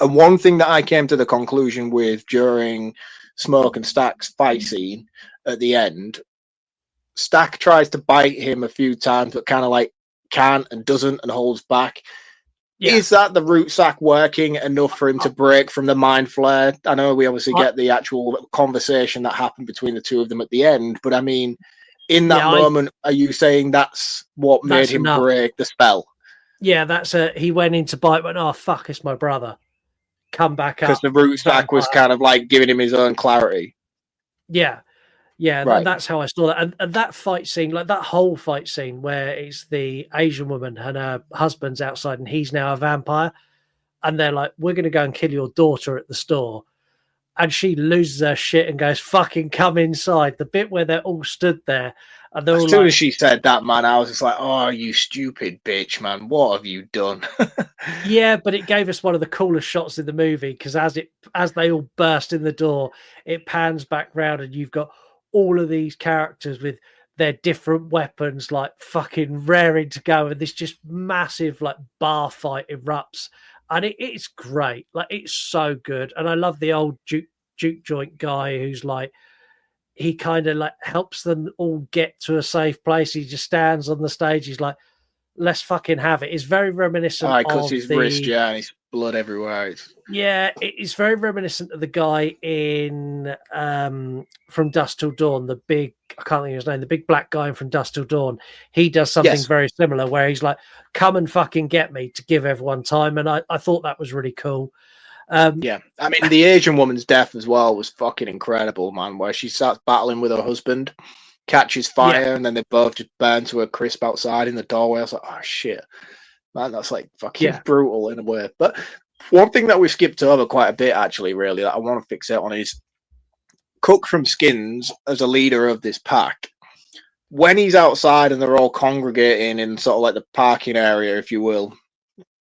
And one thing that I came to the conclusion with during Smoke and Stack's fight scene at the end, Stack tries to bite him a few times, but kind of like can't and doesn't and holds back. Yeah. Is that the root sack working enough for him to break from the mind flare? I know we obviously get the actual conversation that happened between the two of them at the end, but I mean, in that Yeah, moment, are you saying that's what made that's him enough. break the spell? Yeah, he went into bite, went, oh fuck, it's my brother. Come back Because up, the root sack was vampire. kind of like giving him his own clarity. Yeah, yeah, Right. that's how I saw that. And that fight scene, like that whole fight scene where it's the Asian woman and her husband's outside and he's now a vampire. And they're like, we're going to go and kill your daughter at the store. And she loses her shit and goes, fucking come inside. The bit where they're all stood there and they're As all soon like, as she said that, man, I was just like, oh, you stupid bitch, man. What have you done? yeah, but it gave us one of the coolest shots in the movie because as they all burst in the door, it pans back round and you've got all of these characters with their different weapons like fucking raring to go, and this just massive like bar fight erupts, and it's great. Like it's so good, and I love the old juke joint guy who's like he kind of like helps them all get to a safe place. He just stands on the stage. He's like, let's fucking have it. It's very reminiscent He cuts of his wrist, the yeah, and his blood everywhere. yeah, it's very reminiscent of the guy in From Dusk Till Dawn, the big I can't think of his name, the big black guy in From Dusk Till Dawn. He does something Yes. very similar where he's like, come and fucking get me to give everyone time. And I thought that was really cool. Yeah, I mean, the Asian woman's death as well was fucking incredible, man, where she starts battling with her husband, catches fire, Yeah. and then they both just burn to a crisp outside in the doorway. I was like, oh, shit. Man, that's like fucking Yeah. brutal in a way. But one thing that we skipped over quite a bit, actually, really, that I want to fix it on is Cook from Skins as a leader of this pack. When he's outside and they're all congregating in sort of like the parking area, if you will,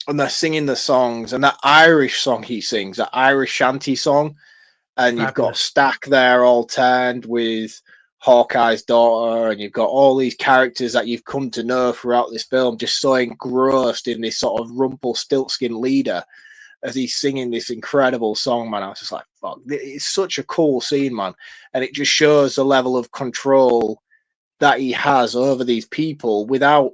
and they're singing the songs, and that Irish song he sings, that Irish shanty song, and you've got Fabulous. Stack there all turned with Hawkeye's daughter, and you've got all these characters that you've come to know throughout this film just so engrossed in this sort of Rumpelstiltskin leader as he's singing this incredible song, man. I was just like, fuck, it's such a cool scene, man. And it just shows the level of control that he has over these people without,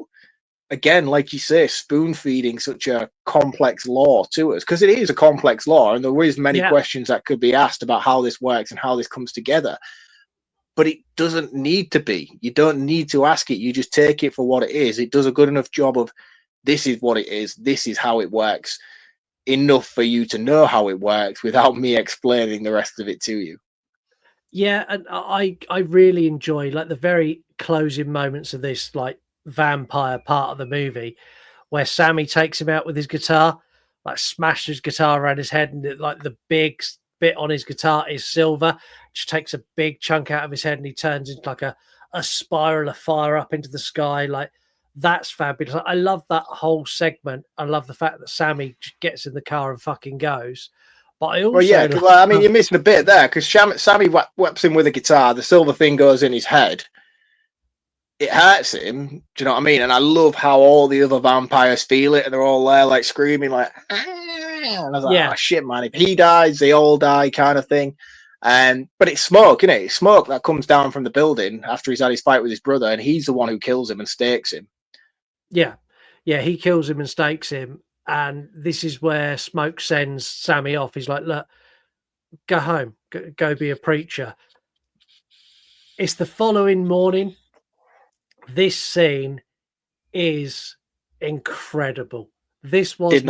again, like you say, spoon feeding such a complex law to us, because it is a complex law and there is many questions that could be asked about how this works and how this comes together, but it doesn't need to be. You don't need to ask it. You just take it for what it is. It does a good enough job of, this is what it is, this is how it works, enough for you to know how it works without me explaining the rest of it to you. Yeah, and I really enjoy like the very closing moments of this like vampire part of the movie where Sammy takes him out with his guitar, like smashes his guitar around his head, and like the big bit on his guitar is silver. Just takes a big chunk out of his head, and he turns into like a spiral of fire up into the sky. Like that's fabulous. I love that whole segment. I love the fact that Sammy just gets in the car and fucking goes. But I also, well, yeah, well, I mean, you're missing a bit there because Sammy whaps him with a guitar. The silver thing goes in his head. It hurts him. Do you know what I mean? And I love how all the other vampires feel it, and they're all there like screaming, like, ah! And I was like, oh shit, man! If he dies, they all die, kind of thing. But it's smoke, isn't it? It's smoke that comes down from the building after he's had his fight with his brother, and he's the one who kills him and stakes him. Yeah, he kills him and stakes him, and this is where Smoke sends Sammy off. He's like, look, go home, go be a preacher. It's the following morning. This scene is incredible. This was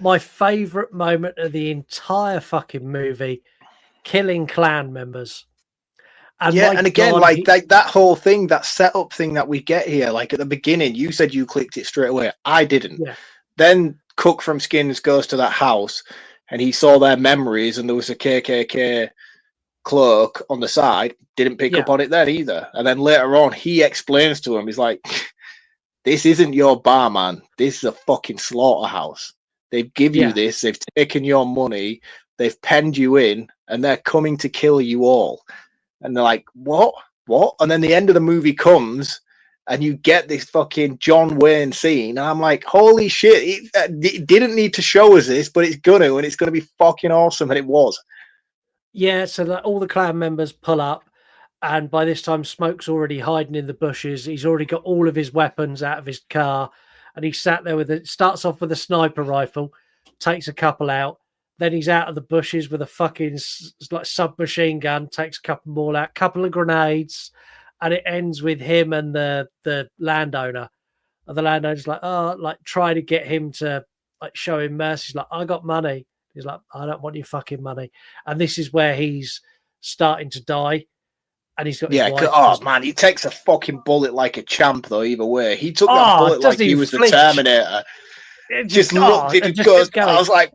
my favorite moment of the entire fucking movie, killing clan members. And and again, like that whole thing, that setup thing that we get here, like at the beginning, you said you clicked it straight away. I didn't. Yeah. Then Cook from Skins goes to that house and he saw their memories, and there was a KKK cloak on the side. Didn't pick up on it then either. And then later on, he explains to him, he's like, this isn't your bar, man. This is a fucking slaughterhouse. They've given you this. They've taken your money. They've penned you in, and they're coming to kill you all. And they're like, what? And then the end of the movie comes, and you get this fucking John Wayne scene. And I'm like, holy shit. It didn't need to show us this, but it's going to, and it's going to be fucking awesome. And it was. Yeah, so that all the clan members pull up, and by this time, Smoke's already hiding in the bushes. He's already got all of his weapons out of his car, and he sat there with it. Starts off with a sniper rifle, takes a couple out. Then he's out of the bushes with a fucking like submachine gun, takes a couple more out, couple of grenades, and it ends with him and the landowner. And the landowner's like, oh, like try to get him to like show him mercy. He's like, I got money. He's like, I don't want your fucking money. And this is where he's starting to die. And he's got his wife. Oh man, he takes a fucking bullet like a champ though. Either way, he took that bullet like doesn't he even was flinch. the Terminator. It Just looked, it just goes. kept going. I was like,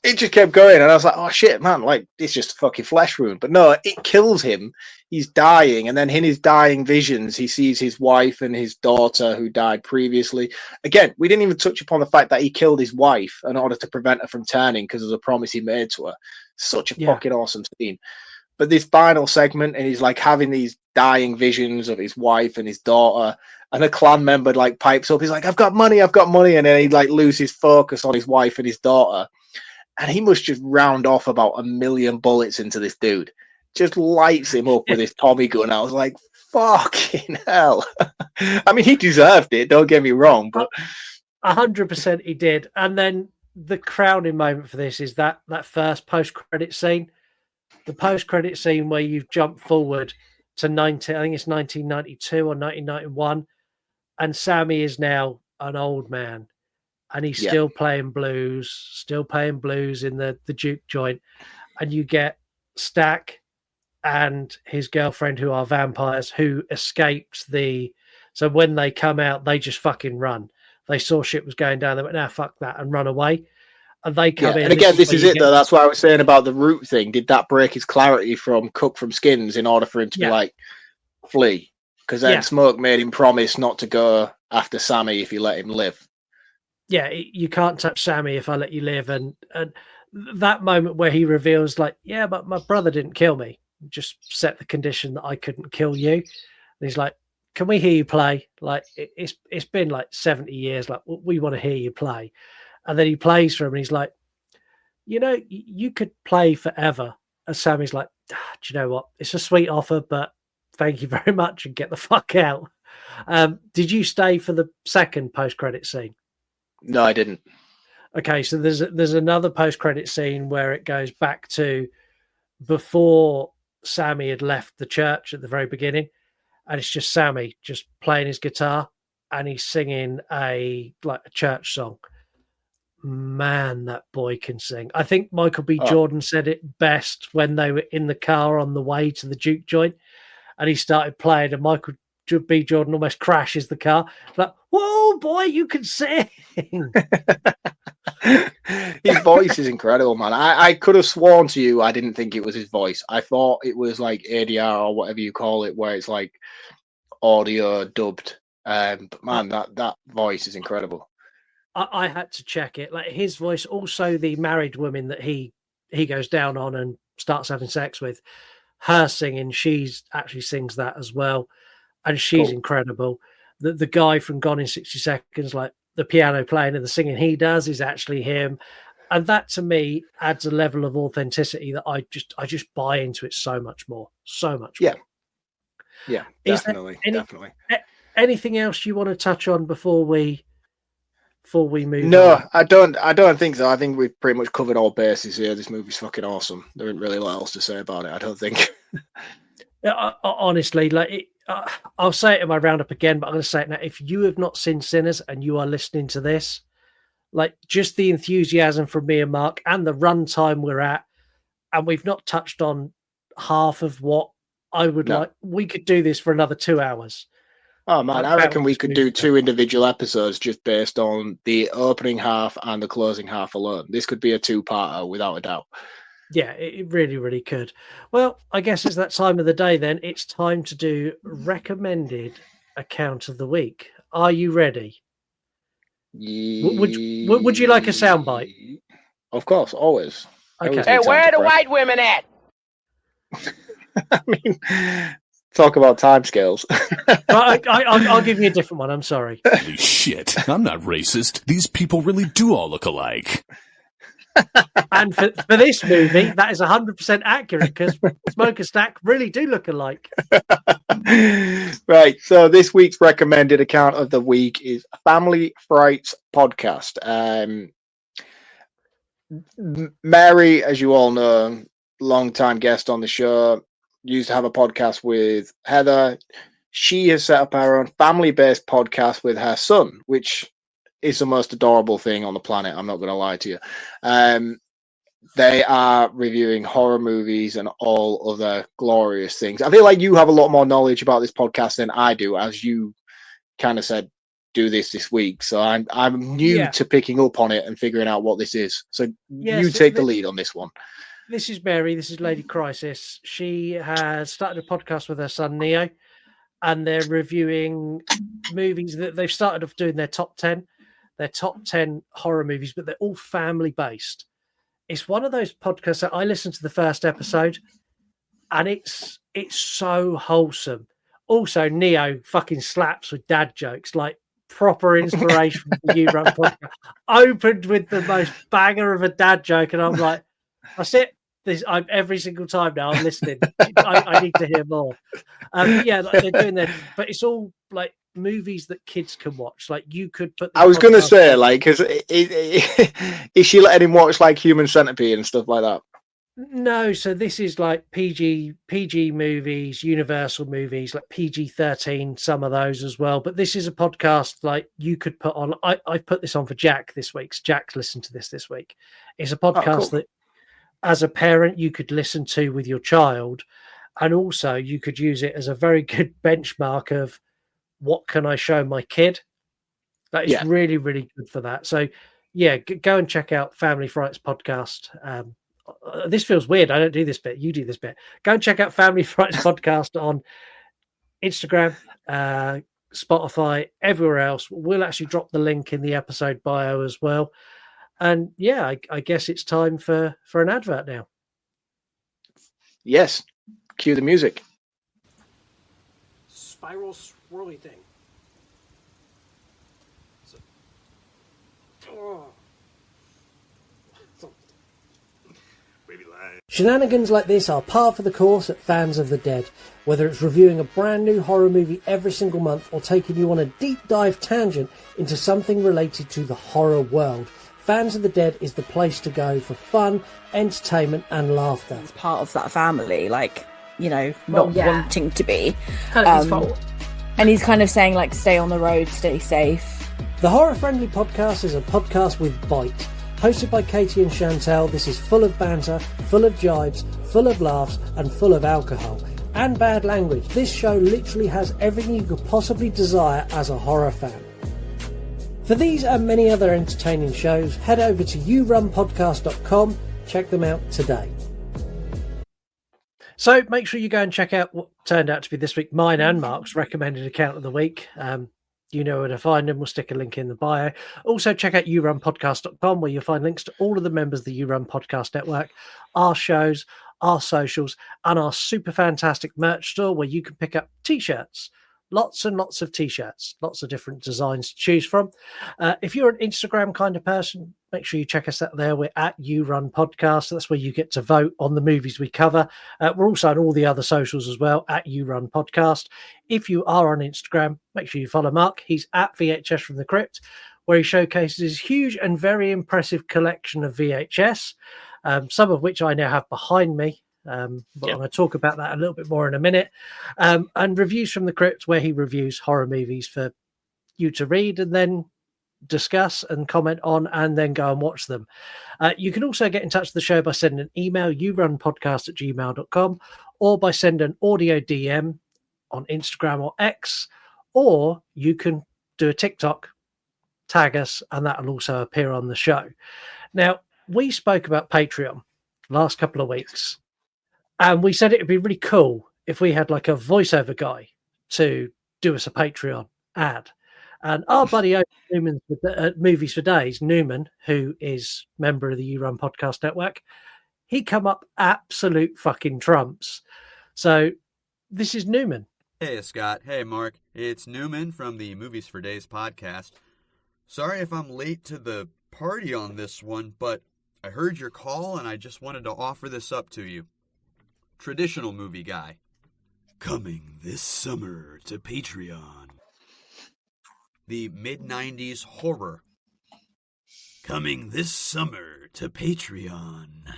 it just kept going, and I was like, oh shit, man, like it's just a fucking flesh wound. But no, it kills him. He's dying, and then in his dying visions, he sees his wife and his daughter who died previously. Again, we didn't even touch upon the fact that he killed his wife in order to prevent her from turning because of the promise he made to her. Such a fucking awesome scene. But this final segment, and he's like having these dying visions of his wife and his daughter, and a clan member like pipes up. He's like, I've got money, and then he like loses focus on his wife and his daughter, and he must just round off about 1 million bullets into this dude. Just lights him up with his Tommy gun. I was like, fucking hell. I mean, he deserved it. Don't get me wrong, but 100% he did. And then the crowning moment for this is that first post-credit scene. The post-credit scene where you've jumped forward to 1992 or 1991, and Sammy is now an old man, and he's still playing blues in the juke joint, and you get Stack and his girlfriend, who are vampires, who escaped so when they come out, they just fucking run. They saw shit was going down, they went, nah, fuck that, and run away. And they come in. And again, this is it, though. That's why I was saying about the root thing. Did that break his clarity from Cook from Skins in order for him to be like, flee? Because then Smoke made him promise not to go after Sammy if he let him live. Yeah, you can't touch Sammy if I let you live. And that moment where he reveals, like, yeah, but my brother didn't kill me. Just set the condition that I couldn't kill you. And he's like, can we hear you play? Like, it's been like 70 years. Like, we want to hear you play. And then he plays for him, and he's like, you know, you could play forever. And Sammy's like, do you know what? It's a sweet offer, but thank you very much, and get the fuck out. Did you stay for the second post-credit scene? No, I didn't. Okay, so there's another post-credit scene where it goes back to before Sammy had left the church at the very beginning, and it's just Sammy just playing his guitar, and he's singing a church song. Man, that boy can sing. I think Michael B. Jordan said it best when they were in the car on the way to the juke joint, and he started playing, and Michael B. Jordan almost crashes the car. Like, whoa, boy, you can sing. His voice is incredible, man. I could have sworn to you I didn't think it was his voice. I thought it was like ADR or whatever you call it, where it's like audio dubbed. But man, that voice is incredible. I had to check it. Like his voice, also the married woman that he goes down on and starts having sex with, her singing, she's actually sings that as well, and she's incredible. The guy from Gone in 60 Seconds, like the piano playing and the singing he does is actually him, and that to me adds a level of authenticity that I just buy into it so much more. Yeah, definitely. Anything else you want to touch on before we move on? No, I don't think so. I think we've pretty much covered all bases here. This movie's fucking awesome. There isn't really a lot else to say about it, I don't think. Honestly, I'll say it in my roundup again, but I'm going to say it now. If you have not seen Sinners and you are listening to this, like just the enthusiasm from me and Mark and the runtime we're at, and we've not touched on half of what I would like. We could do this for another 2 hours. Oh man, I reckon we could do 2 individual episodes just based on the opening half and the closing half alone. This could be a 2-parter without a doubt. Yeah, it really, really could. Well, I guess it's that time of the day then. It's time to do recommended account of the week. Are you ready? Would you like a soundbite? Of course, always. Okay. Hey, where are the white women at? I mean, talk about timescales. I'll give you a different one. I'm sorry. Holy shit. I'm not racist. These people really do all look alike. And for this movie, that is 100% accurate because Smoke and Stack really do look alike. Right. So this week's recommended account of the week is Family Frights Podcast. Mary, as you all know, long-time guest on the show, used to have a podcast with Heather. she has set up her own family-based podcast with her son, which is the most adorable thing on the planet. I'm not going to lie to you. They are reviewing horror movies and all other glorious things. I feel like you have a lot more knowledge about this podcast than I do, as you kind of said, do this week. So I'm new to picking up on it and figuring out what this is. So you take the lead on this one. This is Mary. This is Lady Crisis. She has started a podcast with her son Neo, and they're reviewing movies that they've started off doing their top 10 horror movies, but they're all family based. It's one of those podcasts that I listened to the first episode, and it's so wholesome. Also, Neo fucking slaps with dad jokes, like proper inspiration for You Run podcast. Opened with the most banger of a dad joke, and I'm like, that's it. I'm every single time now. I'm listening. I need to hear more. But yeah, like they're doing that, but it's all like movies that kids can watch. Like you could put. I was going to say, like, because is she letting him watch like Human Centipede and stuff like that? No, so this is like PG movies, Universal movies, like PG-13, some of those as well. But this is a podcast like you could put on. I've put this on for Jack this week. So Jack's listened to this week. It's a podcast that, as a parent, you could listen to with your child, and also you could use it as a very good benchmark of what can I show my kid. That is really, really good for that. So, yeah, go and check out Family Frights podcast. This feels weird. I don't do this bit. You do this bit. Go and check out Family Frights podcast on Instagram, Spotify, everywhere else. We'll actually drop the link in the episode bio as well. And yeah, I guess it's time for an advert now. Yes. Cue the music. Spiral swirly thing. Shenanigans like this are par for the course at Fans of the Dead. Whether it's reviewing a brand new horror movie every single month or taking you on a deep dive tangent into something related to the horror world, Fans of the Dead is the place to go for fun, entertainment and laughter. He's part of that family, like, you know, not wanting to be. Kind of his fault. And he's kind of saying, like, stay on the road, stay safe. The Horror Friendly Podcast is a podcast with bite. Hosted by Katie and Chantel, this is full of banter, full of jibes, full of laughs and full of alcohol. And bad language. This show literally has everything you could possibly desire as a horror fan. For these and many other entertaining shows, head over to yourunpodcast.com. Check them out today. So make sure you go and check out what turned out to be this week mine and Mark's recommended account of the week. You know where to find them. We'll stick a link in the bio. Also, check out yourunpodcast.com, where you'll find links to all of the members of the You Run Podcast Network, our shows, our socials, and our super fantastic merch store, where you can pick up T-shirts. Lots and lots of T-shirts, lots of different designs to choose from. If you're an Instagram kind of person, make sure you check us out there. We're at You Run Podcast. That's where you get to vote on the movies we cover. We're also on all the other socials as well, at You Run Podcast. If you are on Instagram, make sure you follow Mark. He's at VHS from the Crypt, where he showcases his huge and very impressive collection of VHS, some of which I now have behind me. But I'm going to talk about that a little bit more in a minute. And Reviews from the Crypt, where he reviews horror movies for you to read and then discuss and comment on and then go and watch them. You can also get in touch with the show by sending an email, yourunpodcast@gmail.com, or by sending an audio DM on Instagram or X, or you can do a TikTok, tag us, and that will also appear on the show. Now, we spoke about Patreon last couple of weeks, and we said it would be really cool if we had like a voiceover guy to do us a Patreon ad. And our buddy Newman, Movies for Days, Newman, who is member of the You Run Podcast Network, he come up absolute fucking trumps. So this is Newman. Hey, Scott. Hey, Mark. It's Newman from the Movies for Days podcast. Sorry if I'm late to the party on this one, but I heard your call and I just wanted to offer this up to you. Traditional movie guy. Coming this summer to Patreon. The mid-90s horror. Coming this summer to Patreon.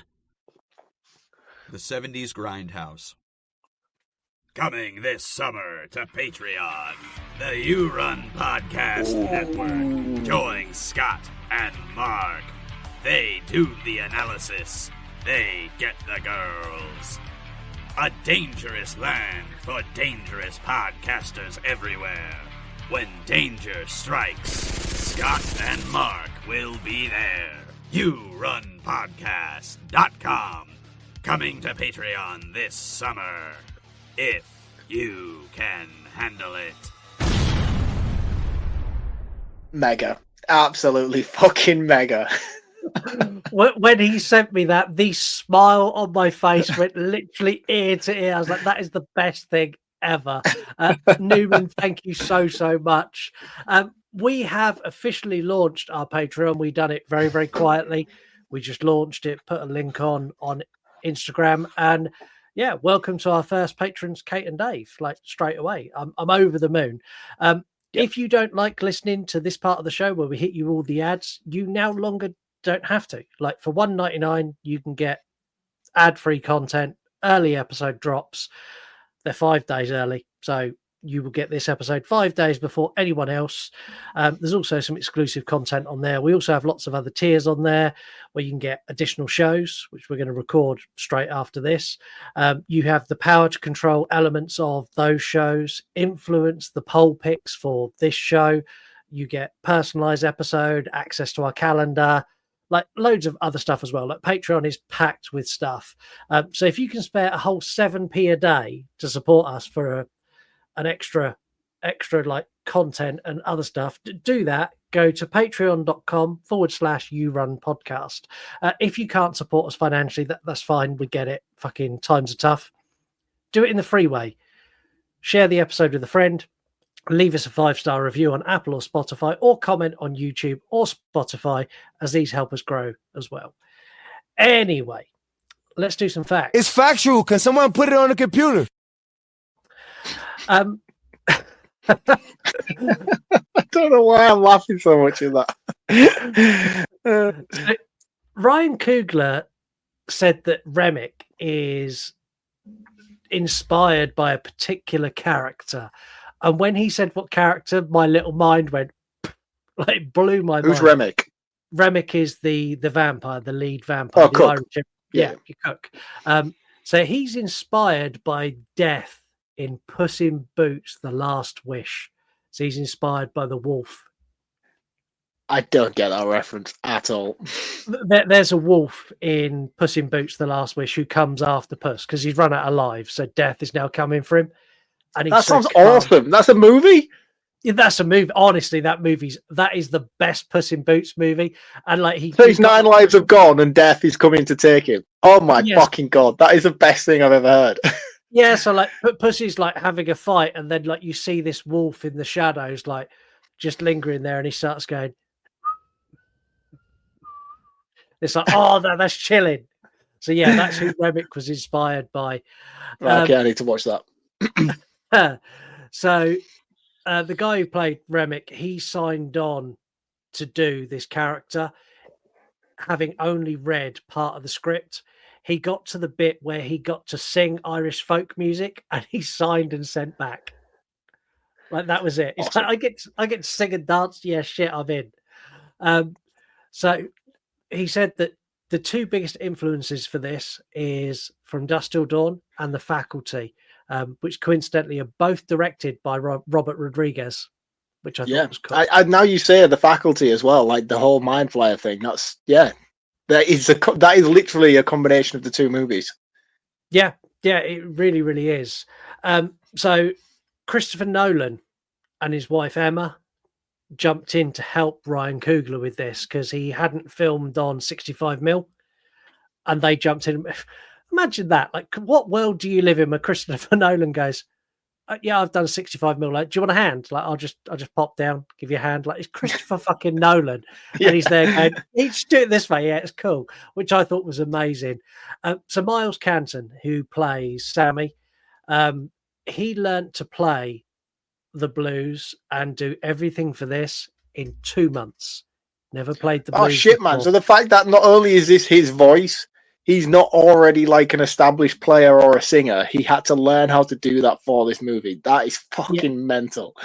The 70s grindhouse. Coming this summer to Patreon, the You Run Podcast Network. Join Scott and Mark. They do the analysis. They get the girls. A dangerous land for dangerous podcasters everywhere. When danger strikes, Scott and Mark will be there. YouRunPodcast.com. Coming to Patreon this summer. If you can handle it. Mega. Absolutely fucking mega. When he sent me that, the smile on my face went literally ear to ear. I was like, that is the best thing ever. Newman, thank you so much. We have officially launched our Patreon. We've done it very, very quietly. We just launched it, put a link on Instagram, and yeah, welcome to our first patrons, Kate and Dave, like straight away. I'm over the moon. If you don't like listening to this part of the show where we hit you all the ads, you now longer don't have to. Like for $1.99, you can get ad-free content, early episode drops. They're 5 days early, so you will get this episode 5 days before anyone else. There's also some exclusive content on there. We also have lots of other tiers on there where you can get additional shows, which we're going to record straight after this. You have the power to control elements of those shows, influence the poll picks for this show. You get personalized episode, access to our calendar, like loads of other stuff as well. Like Patreon is packed with stuff. So if you can spare a whole 7p a day to support us for an extra like content and other stuff, do that. Go to patreon.com/You Run Podcast. If you can't support us financially, that's fine. We get it. Fucking times are tough. Do it in the free way. Share the episode with a friend. Leave us a 5-star review on Apple or Spotify, or comment on YouTube or Spotify, as these help us grow as well. Anyway, let's do some facts. It's factual. Can someone put it on the computer? I don't know why I'm laughing so much at that. So Ryan Coogler said that Remick is inspired by a particular character. And when he said what character, my little mind went, like, blew my mind. Who's Remick? Remick is the vampire, the lead vampire. Oh, Cook. Yeah, Cook. So he's inspired by Death in Puss in Boots: The Last Wish. So he's inspired by the wolf. I don't get that reference at all. There's a wolf in Puss in Boots: The Last Wish who comes after Puss because he's run out of lives. So Death is now coming for him. And that sounds awesome. That's a movie? Yeah, that's a movie. Honestly, that is the best Puss in Boots movie. And like so his 9 lives have gone and Death is coming to take him. Oh my fucking God. That is the best thing I've ever heard. Yeah, so like Pussy's like having a fight, and then like you see this wolf in the shadows, like just lingering there, and he starts going. It's like, oh, that's chilling. So yeah, that's who Remick was inspired by. Right, okay, I need to watch that. So the guy who played Remick, he signed on to do this character, having only read part of the script. He got to the bit where he got to sing Irish folk music, and he signed and sent back. Like that was it. It's awesome. Like, I get to sing and dance. Yeah, shit, I'm in. So he said that the two biggest influences for this is From Dusk Till Dawn and The Faculty, which coincidentally are both directed by Robert Rodriguez, which I thought was cool. I now you say The Faculty as well, like the whole Mind Flyer thing. That's that is literally a combination of the two movies. Yeah, it really, really is. So Christopher Nolan and his wife Emma jumped in to help Ryan Coogler with this because he hadn't filmed on 65mm, and they jumped in. Imagine that. Like, what world do you live in where Christopher Nolan goes, yeah, I've done 65mm. Like, do you want a hand? Like, I'll just pop down, give you a hand. Like, it's Christopher fucking Nolan. Yeah. And he's there going, he just do it this way. Yeah, it's cool. Which I thought was amazing. So Miles Canton, who plays Sammy, he learnt to play the blues and do everything for this in 2 months. Never played the blues. Oh shit, before. man! So the fact that not only is this his voice, he's not already like an established player or a singer. He had to learn how to do that for this movie. That is fucking mental.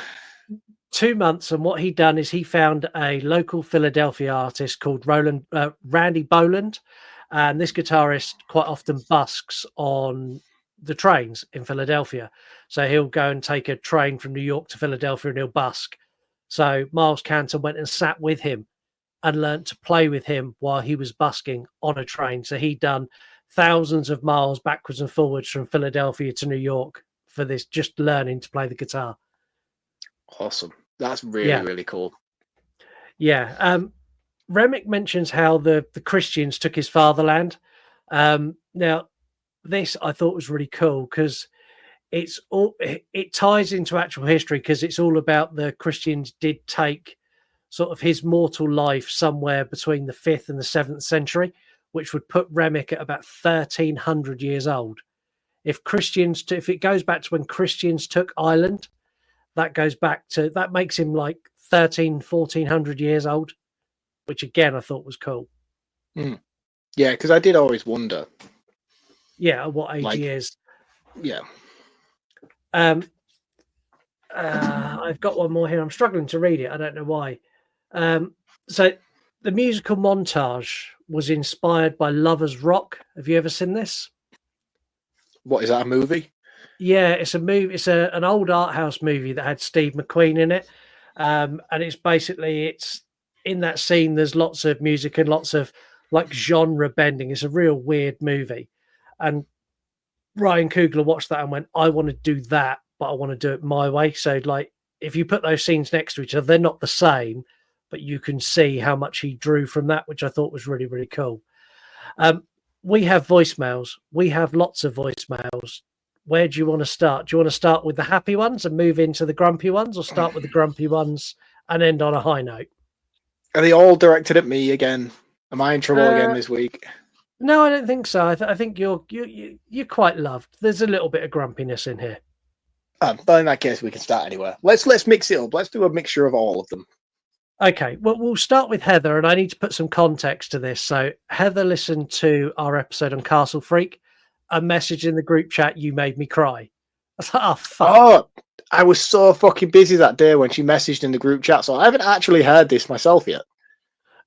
2 months, and what he done is he found a local Philadelphia artist called Randy Boland, and this guitarist quite often busks on the trains in Philadelphia. So he'll go and take a train from New York to Philadelphia and he'll busk. So Miles Canton went and sat with him and learnt to play with him while he was busking on a train. So he'd done thousands of miles backwards and forwards from Philadelphia to New York for this, just learning to play the guitar. Awesome. That's really, really cool. Yeah. Remick mentions how the Christians took his fatherland. Now, this I thought was really cool because it ties into actual history, because it's all about the Christians did take sort of his mortal life somewhere between the 5th and the 7th century, which would put Remick at about 1,300 years old. If it goes back to when Christians took Ireland, that makes him like 1,400 years old, which again I thought was cool. Yeah, because I did always wonder. Yeah, at what age he is. Yeah. I've got one more here. I'm struggling to read it. I don't know why. So the musical montage was inspired by Lovers Rock. Have you ever seen this? What is that, a movie? Yeah, it's a movie. It's an old art house movie that had Steve McQueen in it, and it's in that scene. There's lots of music and lots of like genre bending. It's a real weird movie, and Ryan Coogler watched that and went, "I want to do that, but I want to do it my way." So, like, if you put those scenes next to each other, they're not the same, but you can see how much he drew from that, which I thought was really, really cool. We have voicemails. We have lots of voicemails. Where do you want to start? Do you want to start with the happy ones and move into the grumpy ones, or start with the grumpy ones and end on a high note? Are they all directed at me again? Am I in trouble again this week? No, I don't think so. I think you're quite loved. There's a little bit of grumpiness in here. But in that case, we can start anywhere. Let's mix it up. Let's do a mixture of all of them. Okay, well, we'll start with Heather, and I need to put some context to this. So Heather listened to our episode on Castle Freak. A message in the group chat, "You made me cry." I was like, oh, fuck. Oh, I was so fucking busy that day when she messaged in the group chat, so I haven't actually heard this myself yet.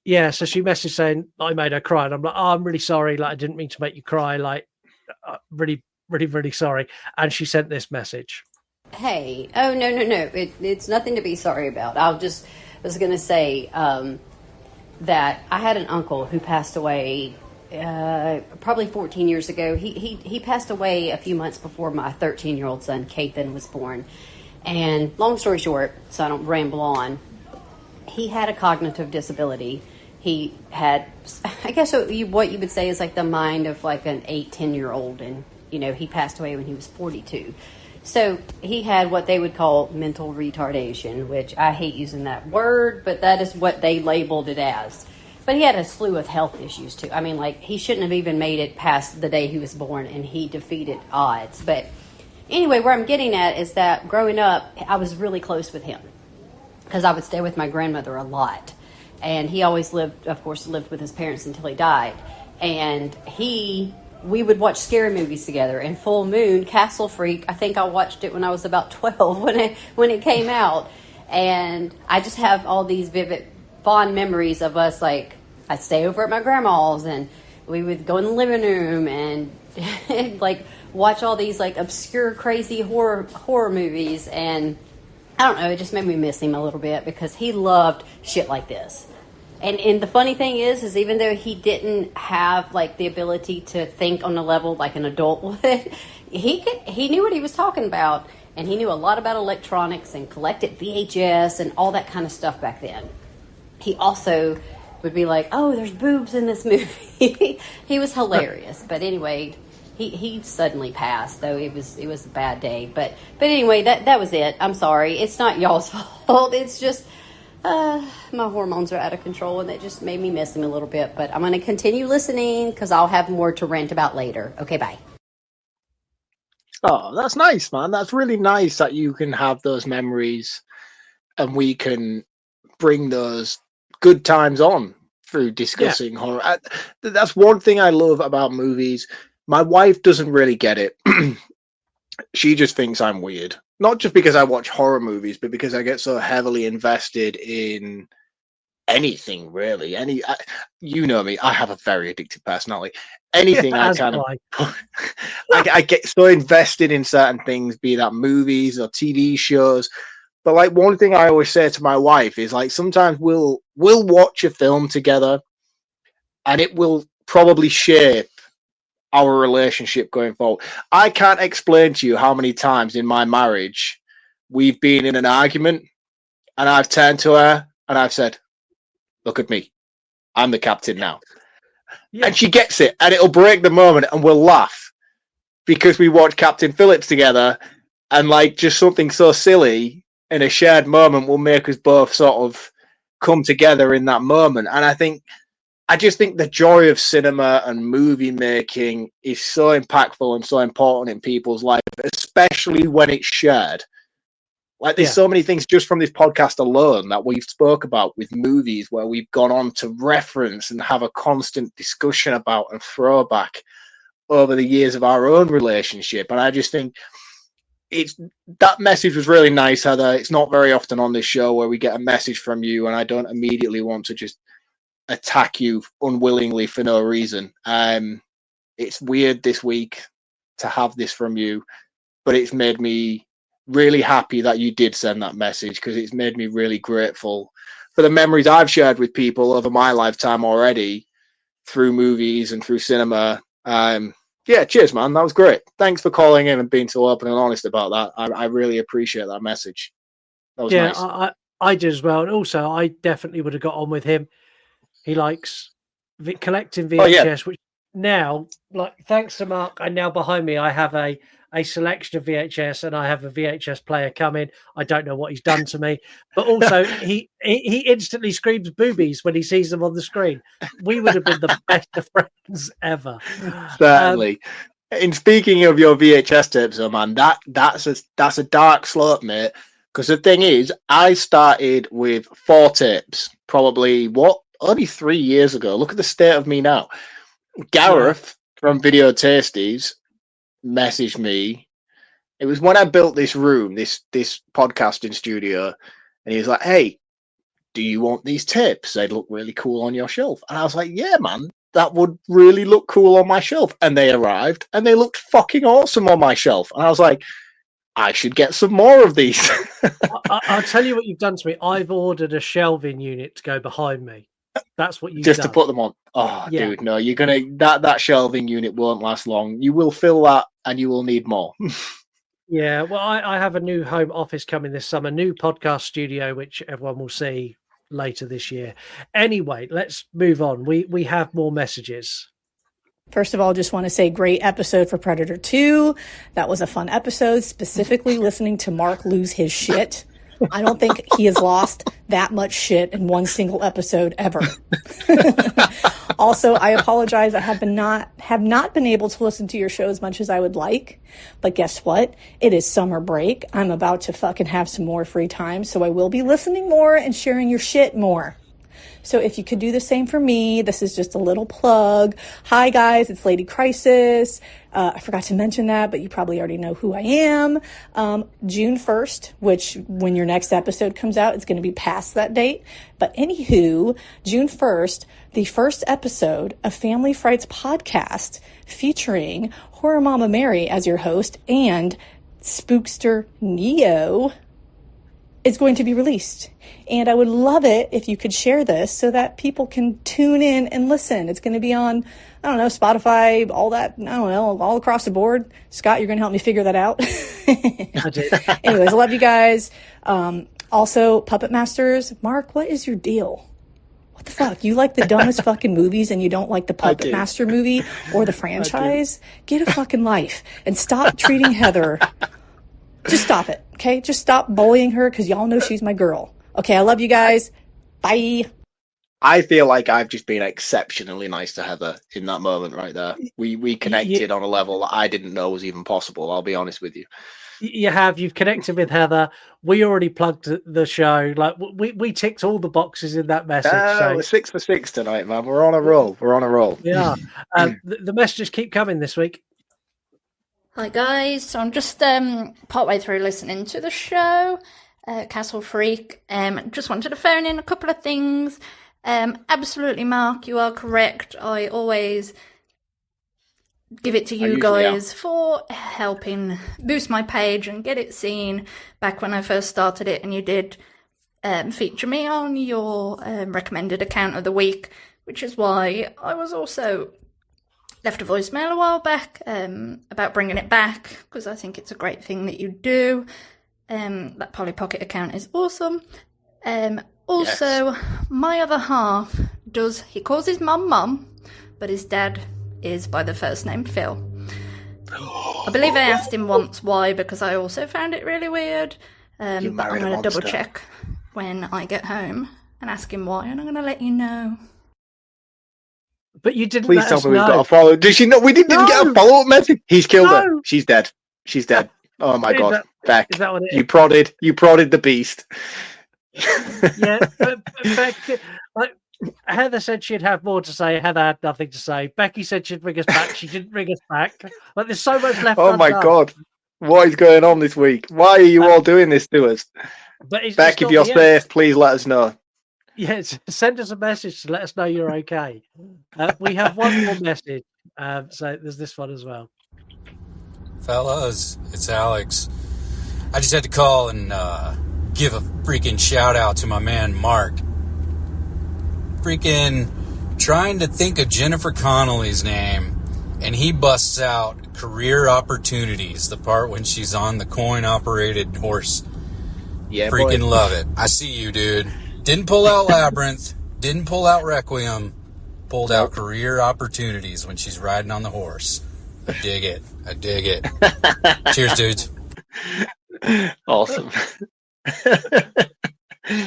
Yeah, so she messaged saying, "I made her cry." And I'm like, "Oh, I'm really sorry. Like, I didn't mean to make you cry. Like, really, really, really sorry." And she sent this message. Hey, oh, no. It's nothing to be sorry about. Was going to say that I had an uncle who passed away probably 14 years ago. He passed away a few months before my 13-year-old son, Kathan, was born. And long story short, so I don't ramble on, he had a cognitive disability. He had, I guess what you would say is like the mind of like an 8-10-year-old. And, he passed away when he was 42. So he had what they would call mental retardation, which I hate using that word, but that is what they labeled it as. But he had a slew of health issues too. I mean, like, he shouldn't have even made it past the day he was born, and he defeated odds. But anyway, where I'm getting at is that growing up, I was really close with him because I would stay with my grandmother a lot. And he always lived with his parents until he died. And we would watch scary movies together. And Full Moon, Castle Freak, I think I watched it when I was about 12 when it came out. And I just have all these vivid, fond memories of us. Like, I'd stay over at my grandma's and we would go in the living room and like watch all these like obscure, crazy horror movies. And I don't know, it just made me miss him a little bit because he loved shit like this. And the funny thing is even though he didn't have like the ability to think on a level like an adult would, he knew what he was talking about, and he knew a lot about electronics and collected VHS and all that kind of stuff back then. He also would be like, "Oh, there's boobs in this movie." He was hilarious. But anyway, he suddenly passed, though it was a bad day. But anyway, that was it. I'm sorry. It's not y'all's fault. It's just my hormones are out of control, and that just made me miss him a little bit. But I'm going to continue listening because I'll have more to rant about later. Okay, bye. Oh, that's nice, man. That's really nice that you can have those memories and we can bring those good times on through discussing horror. That's one thing I love about movies. My wife doesn't really get it. She just thinks I'm weird. Not just because I watch horror movies, but because I get so heavily invested in anything, really. You know me, I have a very addictive personality. Anything I kind of... I get so invested in certain things, be that movies or TV shows. But like one thing I always say to my wife is like sometimes we'll watch a film together and it will probably shape our relationship going forward. I can't explain to you how many times in my marriage we've been in an argument and I've turned to her and I've said, look at me, I'm the captain now. Yeah. And she gets it and it'll break the moment and we'll laugh because we watched Captain Phillips together and like just something so silly in a shared moment will make us both sort of come together in that moment. And I just think the joy of cinema and movie making is so impactful and so important in people's life, especially when it's shared. Like there's so many things just from this podcast alone that we've spoke about with movies where we've gone on to reference and have a constant discussion about and throwback over the years of our own relationship. And I just think that message was really nice, Heather. It's not very often on this show where we get a message from you and I don't immediately want to just attack you unwillingly for no reason. It's weird this week to have this from you, but it's made me really happy that you did send that message because it's made me really grateful for the memories I've shared with people over my lifetime already through movies and through cinema. Yeah, cheers, man. That was great. Thanks for calling in and being so open and honest about that. I really appreciate that message. That was nice. I did as well. And also, I definitely would have got on with him. He likes collecting VHS, which now, like, thanks to Mark, and now behind me, I have a selection of VHS and I have a VHS player coming. I don't know what he's done to me, but also he instantly screams boobies when he sees them on the screen. We would have been the best of friends ever. Certainly. And speaking of your VHS tapes, though, man, that's a dark slope, mate. Because the thing is, I started with 4 tapes, probably only 3 years ago. Look at the state of me now. Gareth from Video Tasties messaged me. It was when I built this room, this podcasting studio, and he was like, hey, do you want these tapes? They'd look really cool on your shelf. And I was like, yeah, man, that would really look cool on my shelf. And they arrived and they looked fucking awesome on my shelf. And I was like, I should get some more of these. I'll tell you what you've done to me. I've ordered a shelving unit to go behind me. That's what you've just done. To put them on. Oh, yeah. Dude, no, you're gonna that shelving unit won't last long. You will fill that, and you will need more. Yeah, well, I have a new home office coming this summer, new podcast studio, which everyone will see later this year. Anyway, let's move on. We have more messages. First of all, just want to say great episode for Predator 2. That was a fun episode, specifically listening to Mark lose his shit. I don't think he has lost that much shit in one single episode ever. Also, I apologize. I have not been able to listen to your show as much as I would like. But guess what? It is summer break. I'm about to fucking have some more free time. So I will be listening more and sharing your shit more. So if you could do the same for me, this is just a little plug. Hi guys, it's Lady Crisis. I forgot to mention that, but you probably already know who I am. June 1st, which when your next episode comes out, it's going to be past that date. But anywho, June 1st, the first episode of Family Frights podcast featuring Horror Mama Mary as your host and Spookster Neo is going to be released. And I would love it if you could share this so that people can tune in and listen. It's going to be on, I don't know, Spotify, all that, I don't know, all across the board. Scott, you're going to help me figure that out. Anyways, I love you guys. Also, Puppet Masters. Mark, what is your deal? What the fuck? You like the dumbest fucking movies and you don't like the Puppet Master movie or the franchise? Get a fucking life and stop treating Heather. Just stop it, okay? Just stop bullying her because y'all know she's my girl. Okay, I love you guys. Bye. I feel like I've just been exceptionally nice to Heather in that moment right there. We connected on a level that I didn't know was even possible. I'll be honest with you. You've connected with Heather. We already plugged the show. Like we ticked all the boxes in that message. So We're 6 for 6 tonight, man. We're on a roll. We're on a roll. Yeah. The messages keep coming this week. Hi guys, so I'm just partway through listening to the show, Castle Freak. Just wanted to phone in a couple of things. Absolutely, Mark, you are correct. I always give it to you guys for helping boost my page and get it seen back when I first started it, and you did feature me on your recommended account of the week, which is why I was also left a voicemail a while back about bringing it back, because I think it's a great thing that you do. That Polly Pocket account is awesome. Also, my other half he calls his mum, but his dad is by the first name Phil. I believe I asked him once why, because I also found it really weird. But I'm going to double check when I get home and ask him why, and I'm going to let you know. But you didn't. Please tell me we've got a follow. Did she not? We didn't even get a follow-up message. He's killed her. She's dead. She's dead. Oh my god, Beck! Is that what it you prodded? You prodded the beast. Yeah, but Beck, like Heather said, she'd have more to say. Heather had nothing to say. Becky said she'd ring us back. She didn't ring us back. Like there's so much left. Oh my god, what is going on this week? Why are you all doing this to us? But Beck, if you're safe, please let us know. Yes, send us a message to let us know you're okay. We have one more message, so there's this one as well. Fellas, it's Alex. I just had to call and give a freaking shout out to my man Mark. Freaking trying to think of Jennifer Connelly's name, and he busts out career opportunities, the part when she's on the coin-operated horse. Yeah, freaking boy. Love it. I see you, dude. Didn't pull out Labyrinth, didn't pull out Requiem, pulled out career opportunities when she's riding on the horse. I dig it. I dig it. Cheers, dudes. Awesome.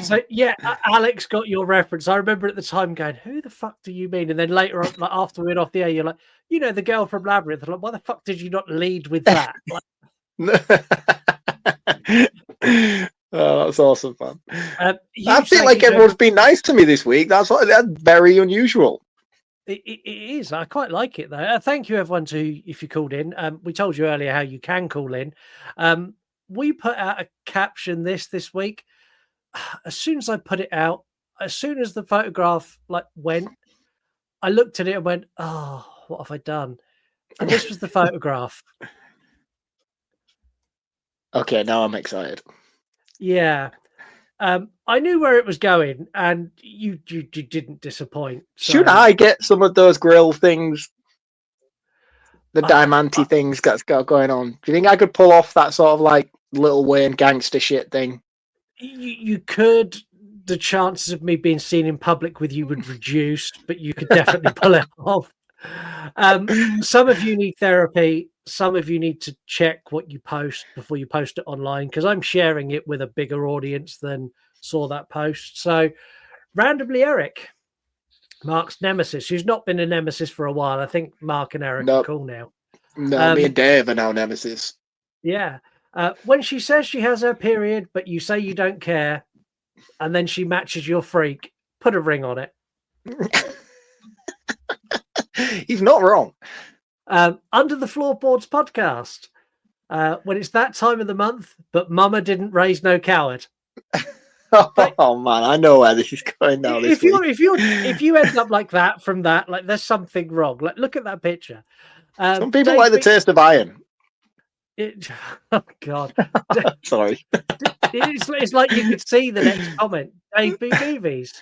So yeah, Alex got your reference. I remember at the time going, "Who the fuck do you mean?" And then later on, like after we went off the air, you're like, "You know, the girl from Labyrinth." I'm like, why the fuck did you not lead with that? Oh, that's awesome, man. I feel like everyone's been nice to me this week. That's very unusual. It is. I quite like it though. Thank you, everyone, if you called in. We told you earlier how you can call in. We put out a caption this week. As soon as I put it out, as soon as the photograph went, I looked at it and went, "Oh, what have I done?" And this was the photograph. Okay, now I'm excited. Yeah. I knew where it was going, and you didn't disappoint. So. Should I get some of those grill things, the diamante things that's got going on? Do you think I could pull off that sort of like Lil Wayne gangster shit thing? You could. The chances of me being seen in public with you would reduce, but you could definitely pull it off. Some of you need therapy. Some of you need to check what you post before you post it online, because I'm sharing it with a bigger audience than saw that post. So randomly, Eric, Mark's nemesis, who's not been a nemesis for a while. I think Mark and Eric are cool now. No, me and Dave are now nemesis. Yeah. When she says she has her period, but you say you don't care, and then she matches your freak, put a ring on it. He's not wrong. Under the Floorboards podcast, when it's that time of the month, but Mama didn't raise no coward. Oh man, I know where this is going now. If you end up like that from that, like there's something wrong. Like look at that picture. Some people like the taste of iron. Oh God, sorry. It's like you could see the next comment. Dave B. Movies,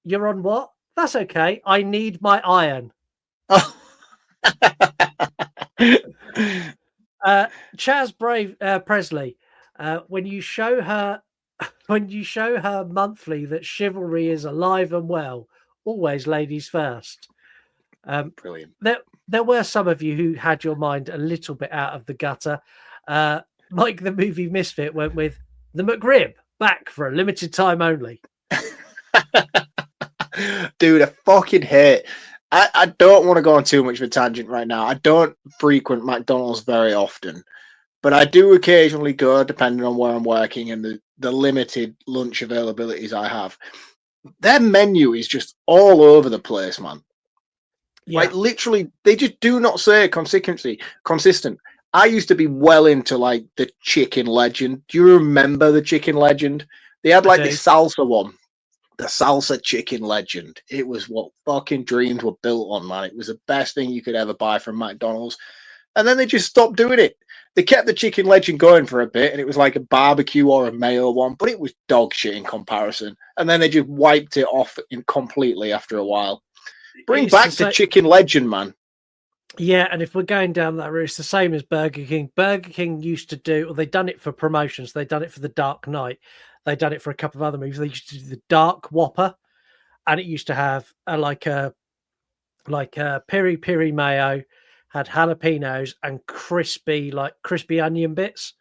you're on what? That's okay. I need my iron. Oh. Chaz Presley, when you show her monthly that chivalry is alive and well, always ladies first. Brilliant. There were some of you who had your mind a little bit out of the gutter. Like the movie Misfit went with the McRib back for a limited time only. Dude, I fucking hate. I don't want to go on too much of a tangent right now. I don't frequent McDonald's very often, but I do occasionally go depending on where I'm working and the limited lunch availabilities I have. Their menu is just all over the place, man. Yeah. Like literally, they just do not say consistent. I used to be well into like the Chicken Legend. Do you remember the Chicken Legend? They had like this salsa one, the salsa Chicken Legend. It was what fucking dreams were built on, man. It was the best thing you could ever buy from McDonald's. And then they just stopped doing it. They kept the Chicken Legend going for a bit, and it was like a barbecue or a mayo one, but it was dog shit in comparison. And then they just wiped it off completely after a while. Bring back the Chicken Legend, man. Yeah, and if we're going down that route, it's the same as Burger King. Burger King used to do, or they'd done it for promotions. They'd done it for the Dark Knight. They'd done it for a couple of other movies. They used to do the Dark Whopper, and it used to have like a peri peri mayo, had jalapenos and crispy onion bits.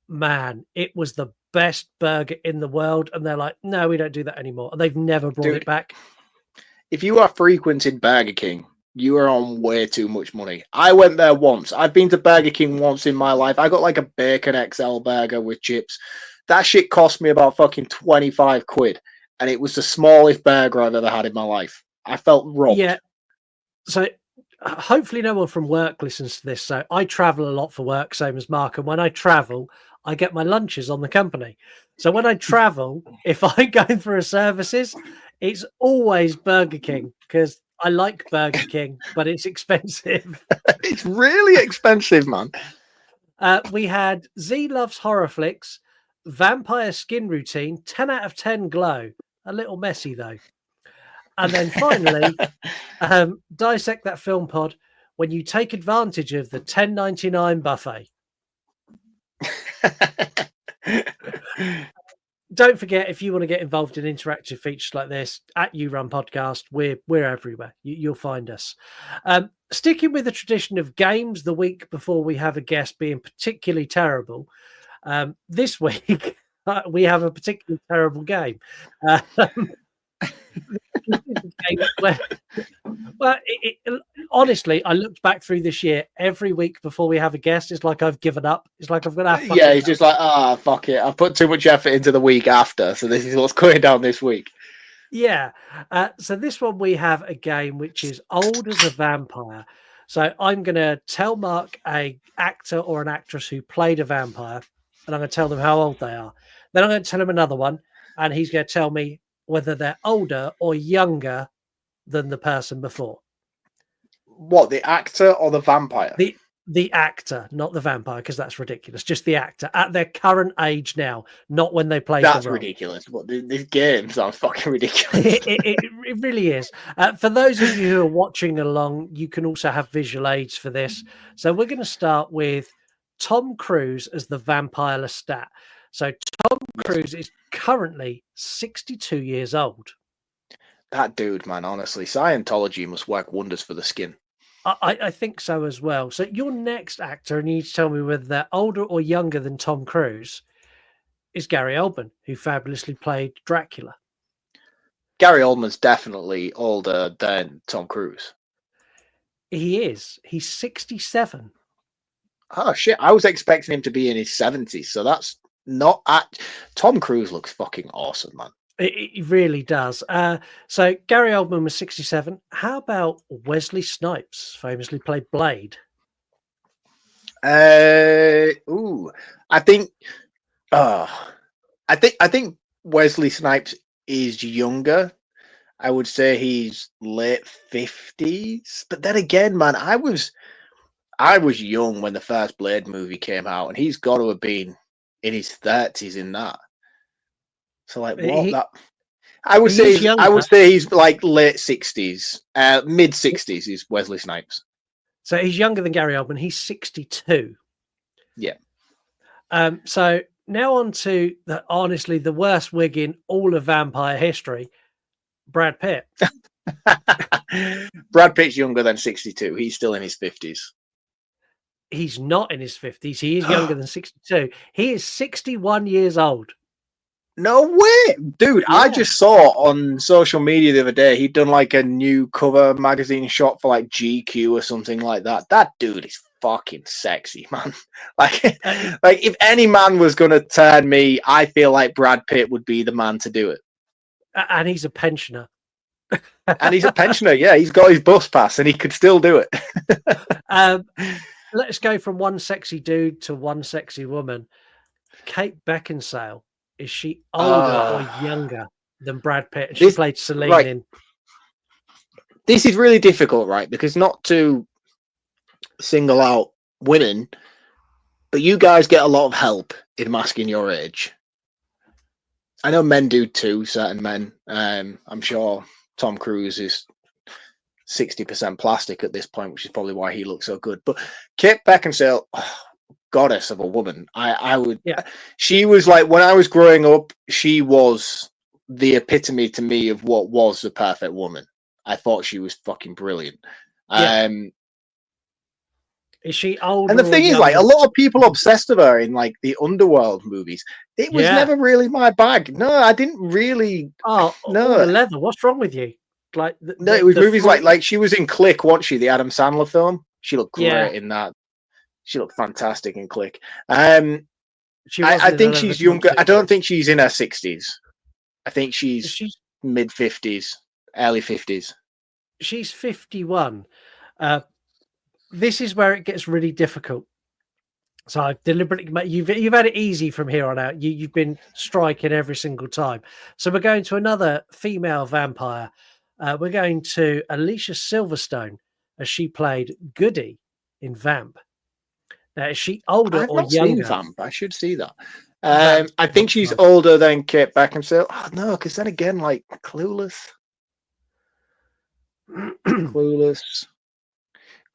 Man, it was the best burger in the world. And they're like, no, we don't do that anymore. And they've never brought it back. If you are frequenting Burger King, you are on way too much money. I went there once. I've been to Burger King once in my life. I got like a bacon XL burger with chips. That shit cost me about fucking 25 quid. And it was the smallest burger I've ever had in my life. I felt robbed. Yeah. So hopefully no one from work listens to this. So I travel a lot for work, same as Mark. And when I travel, I get my lunches on the company. So when I travel, if I'm going for a services, it's always Burger King because I like Burger King, but it's expensive. It's really expensive, man. We had Z Loves Horror Flicks, Vampire Skin Routine, 10 out of 10 glow. A little messy, though. And then finally, Dissect That Film Pod when you take advantage of the $10.99 buffet. Don't forget, if you want to get involved in interactive features like this at You Run Podcast, we're everywhere. You'll find us. Sticking with the tradition of games the week before we have a guest being particularly terrible, this week we have a particularly terrible game. Honestly, I looked back through this year. Every week before we have a guest, it's like I've given up. It's like I've got to. Yeah, it's just like, fuck it. I put too much effort into the week after, so this is what's going down this week. Yeah. So this one we have a game which is Old as a Vampire. So I'm going to tell Mark a actor or an actress who played a vampire, and I'm going to tell them how old they are. Then I'm going to tell him another one, and he's going to tell me whether they're older or younger than the person before. What, the actor or the vampire? The actor, not the vampire, because that's ridiculous. Just the actor at their current age now, not when they played. That's ridiculous. But this game sounds fucking ridiculous. It really is. For those of you who are watching along, you can also have visual aids for this. So we're going to start with Tom Cruise as the vampire Lestat. So Tom Cruise is currently 62 years old. That dude, man, honestly, Scientology must work wonders for the skin. I think so as well. So your next actor, and you need to tell me whether they're older or younger than Tom Cruise, is Gary Oldman, who fabulously played Dracula. Gary Oldman's definitely older than Tom Cruise. He is. He's 67. Oh, shit. I was expecting him to be in his 70s, so that's not... Tom Cruise looks fucking awesome, man. It really does. So Gary Oldman was 67. How about Wesley Snipes, famously played Blade? I think Wesley Snipes is younger. I would say he's late 50s. But then again, man, I was young when the first Blade movie came out, and he's got to have been in his 30s in that. So like I would say he's like late 60s, mid 60s is Wesley Snipes. So he's younger than Gary Oldman. He's 62. Yeah. So now on to honestly the worst wig in all of vampire history, Brad Pitt. Brad Pitt's younger than 62. He's still in his 50s. He's not in his 50s. He is younger than 62. He is 61 years old. No way, dude! Yeah. I just saw on social media the other day he'd done like a new cover magazine shot for like GQ or something like that. That dude is fucking sexy, man. Like, like if any man was gonna turn me, I feel like Brad Pitt would be the man to do it. And he's a pensioner. And he's a pensioner. Yeah, he's got his bus pass, and he could still do it. Let's go from one sexy dude to one sexy woman. Kate Beckinsale. Is she older or younger than Brad Pitt? She played Celine in. This is really difficult, right? Because not to single out women, but you guys get a lot of help in masking your age. I know men do too, certain men. I'm sure Tom Cruise is 60% plastic at this point, which is probably why he looks so good. But Kate Beckinsale, goddess of a woman. I would. Yeah. She was like, when I was growing up, she was the epitome to me of what was the perfect woman. I thought she was fucking brilliant. Yeah. Is she older? And the thing is, like, a lot of people obsessed with her in like the Underworld movies. It was never really my bag. No, I didn't really. Oh, no, all the leather. What's wrong with you? Like, no, it was movies like she was in Click, wasn't she? The Adam Sandler film. She looked great in that. She looked fantastic in Click. I think she's younger. I don't think she's in her 60s. I think she's mid 50s, early 50s. She's 51. This is where it gets really difficult. So I've deliberately you've had it easy from here on out. You've been striking every single time. So we're going to another female vampire. We're going to Alicia Silverstone as she played Goody in Vamp. Now, is she older I've or not younger? seen Vamp. I should see that. I think she's older than Kate Beckinsale. Oh, no, because then again, like Clueless.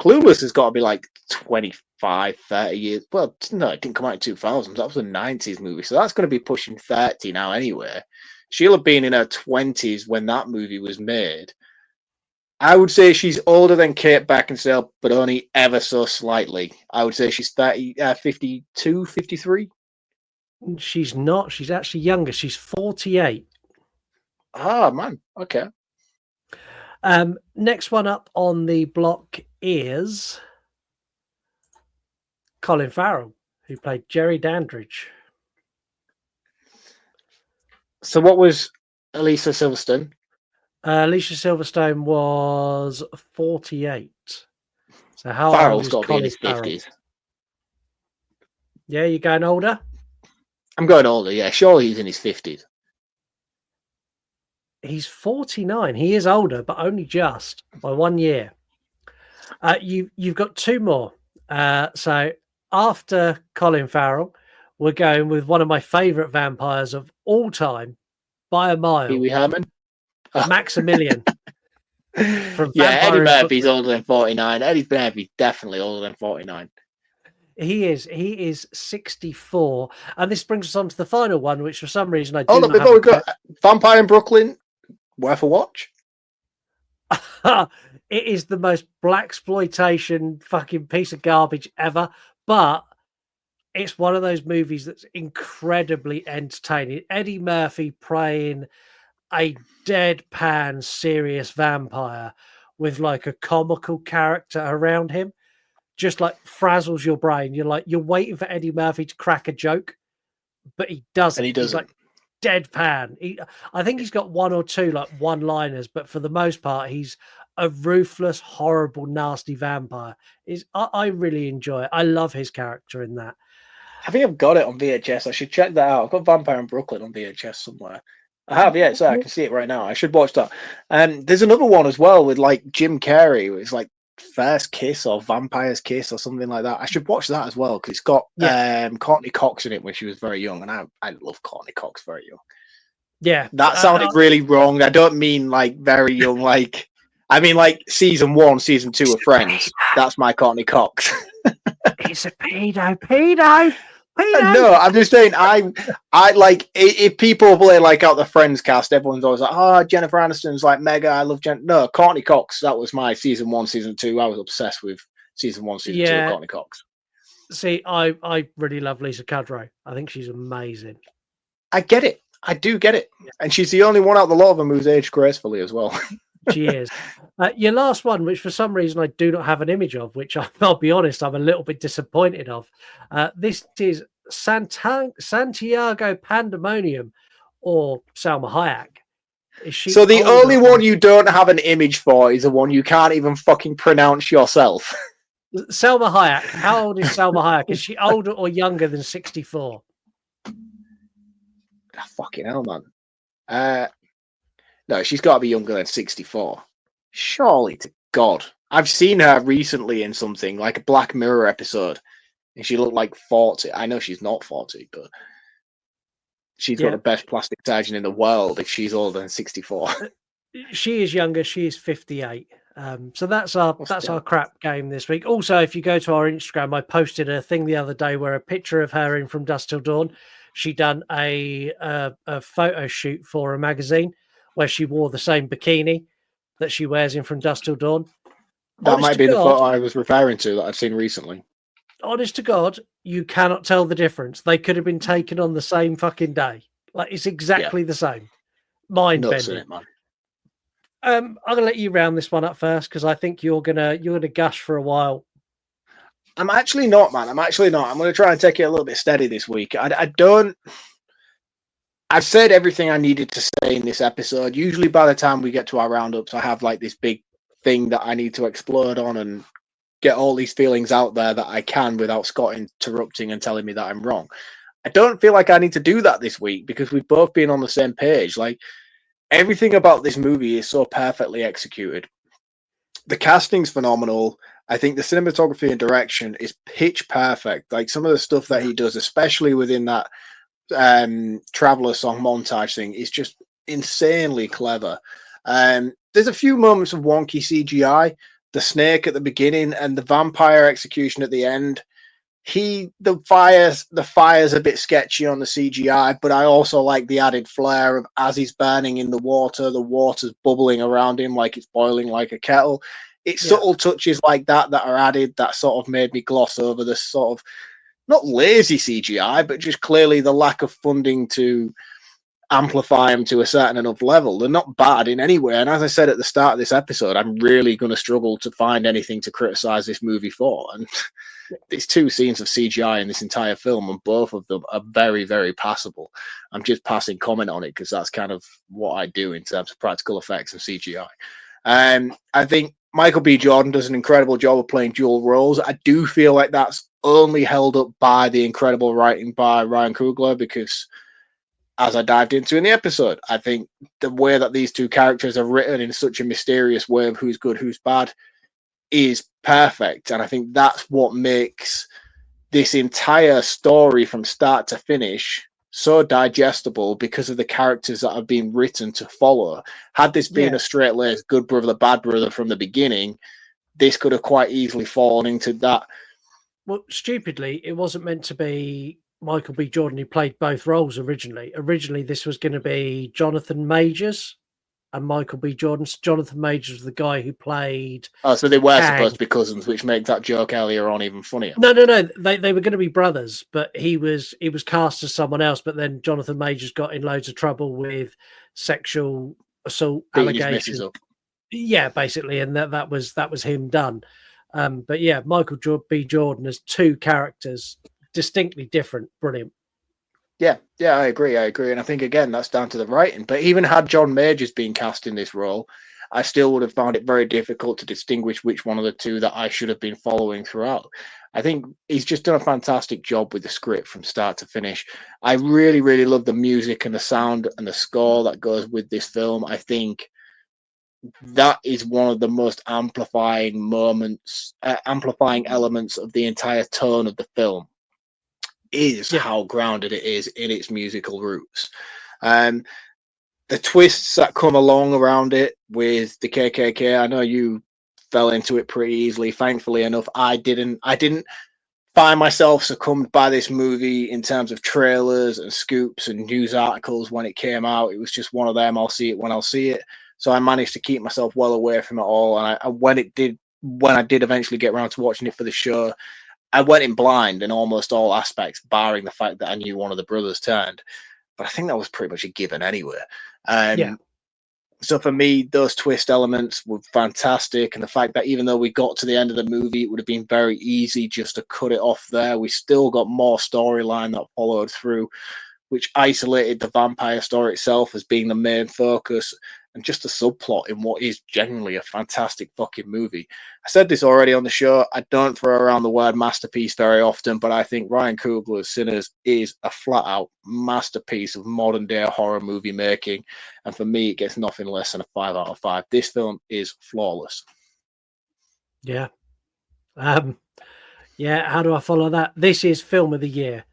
Clueless has got to be like 25, 30 years. Well, no, it didn't come out in 2000. That was a 90s movie. So that's going to be pushing 30 now anyway. She'll have been in her 20s when that movie was made. I would say she's older than Kate Beckinsale, but only ever so slightly. I would say she's 52, 53. She's not. She's actually younger. She's 48. Ah, man. Okay. Next one up on the block is Colin Farrell, who played Jerry Dandridge. So what was Alicia Silverstone? Alicia Silverstone was 48. So how Farrell's old is got to be in Colin his Farrell? 50s. Yeah, you're going older? I'm going older, yeah. Surely he's in his 50s. He's 49. He is older, but only just by 1 year. You've got two more. So after Colin Farrell, we're going with one of my favourite vampires of all time by a mile. Pee Wee Herman? Maximilian. From Eddie Murphy's older than 49. Eddie Murphy's definitely older than 49. He is 64. And this brings us on to the final one, which for some reason I do Oh, look, before we go, Vampire in Brooklyn, worth a watch. It is the most blaxploitation fucking piece of garbage ever, but it's one of those movies that's incredibly entertaining. Eddie Murphy playing a deadpan serious vampire with like a comical character around him just like frazzles your brain. You're waiting for Eddie Murphy to crack a joke, but he doesn't. And he doesn't. He's like deadpan. I think he's got one or two like one-liners, but for the most part, he's a ruthless, horrible, nasty vampire. I really enjoy it. I love his character in that. I think I've got it on VHS. I should check that out. I've got Vampire in Brooklyn on VHS somewhere. I have, yeah. So I can see it right now. I should watch that. There's another one as well with like Jim Carrey. It's like First Kiss or Vampire's Kiss or something like that. I should watch that as well because it's got Courtney Cox in it when she was very young, and I love Courtney Cox very young. Yeah, that sounded really wrong. I don't mean like very young, like I mean like season 1, season 2 of Friends. That's my Courtney Cox. It's a pedo. No, I'm just saying. I like if people play like out the Friends cast, everyone's always like, "Oh, Jennifer Aniston's like mega. I love Jen." No, Courtney Cox. That was my season 1, season 2. I was obsessed with season 1, season 2 of Courtney Cox. See, I really love Lisa Kudrow. I think she's amazing. I get it. I do get it. And she's the only one out of the lot of them who's aged gracefully as well. She is. Your last one, which for some reason I do not have an image of, which I'll be honest, I'm a little bit disappointed of. This is Santiago Pandemonium, or Salma Hayek. Is she So the older only one you don't have an image for is the one you can't even fucking pronounce yourself. Salma Hayek. How old is Salma Hayek? Is she older or younger than 64? Fucking hell, man. No, she's got to be younger than 64. Surely to God. I've seen her recently in something, like a Black Mirror episode, and she looked like 40. I know she's not 40, but she's got the best plastic surgeon in the world if she's older than 64. She is younger. She is 58. So that's our crap game this week. Also, if you go to our Instagram, I posted a thing the other day where a picture of her in From Dusk Till Dawn. She done a photo shoot for a magazine where she wore the same bikini that she wears in From Dusk Till Dawn. That might be the photo I was referring to that I've seen recently. Honest to God, you cannot tell the difference. They could have been taken on the same fucking day. Like, it's exactly the same. Mind bending. I'm gonna let you round this one up first because I think you're gonna gush for a while. I'm actually not, man. I'm gonna try and take it a little bit steady this week. I've said everything I needed to say in this episode. Usually by the time we get to our roundups, I have like this big thing that I need to explode on and get all these feelings out there that I can without Scott interrupting and telling me that I'm wrong. I don't feel like I need to do that this week because we've both been on the same page. Like, everything about this movie is so perfectly executed. The casting's phenomenal. I think the cinematography and direction is pitch perfect. Like, some of the stuff that he does, especially within that Traveler song montage thing, is just insanely clever. There's a few moments of wonky CGI. The snake at the beginning and the vampire execution at the end. The fire's a bit sketchy on the CGI, but I also like the added flair of as he's burning in the water's bubbling around him like it's boiling like a kettle. It's subtle touches like that are added that sort of made me gloss over this sort of not lazy CGI, but just clearly the lack of funding to amplify them to a certain enough level. They're not bad in any way. And as I said at the start of this episode, I'm really going to struggle to find anything to criticize this movie for. And there's 2 scenes of CGI in this entire film, and both of them are very, very passable. I'm just passing comment on it because that's kind of what I do in terms of practical effects and CGI. I think Michael B. Jordan does an incredible job of playing dual roles. I do feel like that's only held up by the incredible writing by Ryan Coogler because, as I dived into in the episode, I think the way that these 2 characters are written in such a mysterious way of who's good, who's bad, is perfect. And I think that's what makes this entire story from start to finish so digestible because of the characters that have been written to follow. Had this been a straight-laced good brother, bad brother from the beginning, this could have quite easily fallen into that. Well, stupidly, it wasn't meant to be Michael B. Jordan who played both roles originally. Originally, this was going to be Jonathan Majors and Michael B. Jordan. Jonathan Majors was the guy who played. Oh, so they were Kang. supposed to be cousins, which makes that joke earlier on even funnier. No. They were going to be brothers, but he was cast as someone else. But then Jonathan Majors got in loads of trouble with sexual assault allegations. Yeah, basically, and that was him done. But yeah, Michael B. Jordan as 2 characters, distinctly different. Brilliant. Yeah, I agree. And I think, again, that's down to the writing. But even had John Majors been cast in this role, I still would have found it very difficult to distinguish which one of the 2 that I should have been following throughout. I think he's just done a fantastic job with the script from start to finish. I really, really love the music and the sound and the score that goes with this film. I think that is one of the most amplifying elements of the entire tone of the film. Is how grounded it is in its musical roots. The twists that come along around it with the KKK, I know you fell into it pretty easily. Thankfully enough, I didn't find myself succumbed by this movie in terms of trailers and scoops and news articles when it came out. It was just one of them. I'll see it when I'll see it. So I managed to keep myself well away from it all. And when I did eventually get around to watching it for the show, I went in blind in almost all aspects, barring the fact that I knew one of the brothers turned. but I think that was pretty much a given anyway. Yeah. So for me, those twist elements were fantastic, and the fact that even though we got to the end of the movie, it would have been very easy just to cut it off there. We still got more storyline that followed through, which isolated the vampire story itself as being the main focus, and just a subplot in what is genuinely a fantastic fucking movie. I said this already on the show. I don't throw around the word masterpiece very often, but I think Ryan Coogler's Sinners is a flat-out masterpiece of modern-day horror movie making, and for me, it gets nothing less than a 5 out of 5. This film is flawless. Yeah. Yeah, how do I follow that? This is film of the year.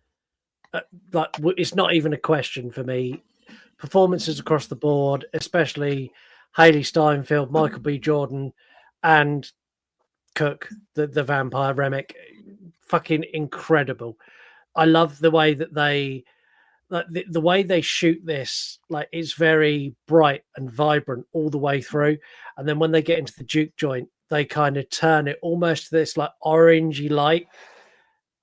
Like, it's not even a question for me. Performances across the board, especially Haley Steinfeld, Michael B. Jordan, and Cook, the vampire Remick, fucking incredible. I love the way that they, like the way they shoot this. Like, it's very bright and vibrant all the way through, and then when they get into the juke joint, they kind of turn it almost to this like orangey light.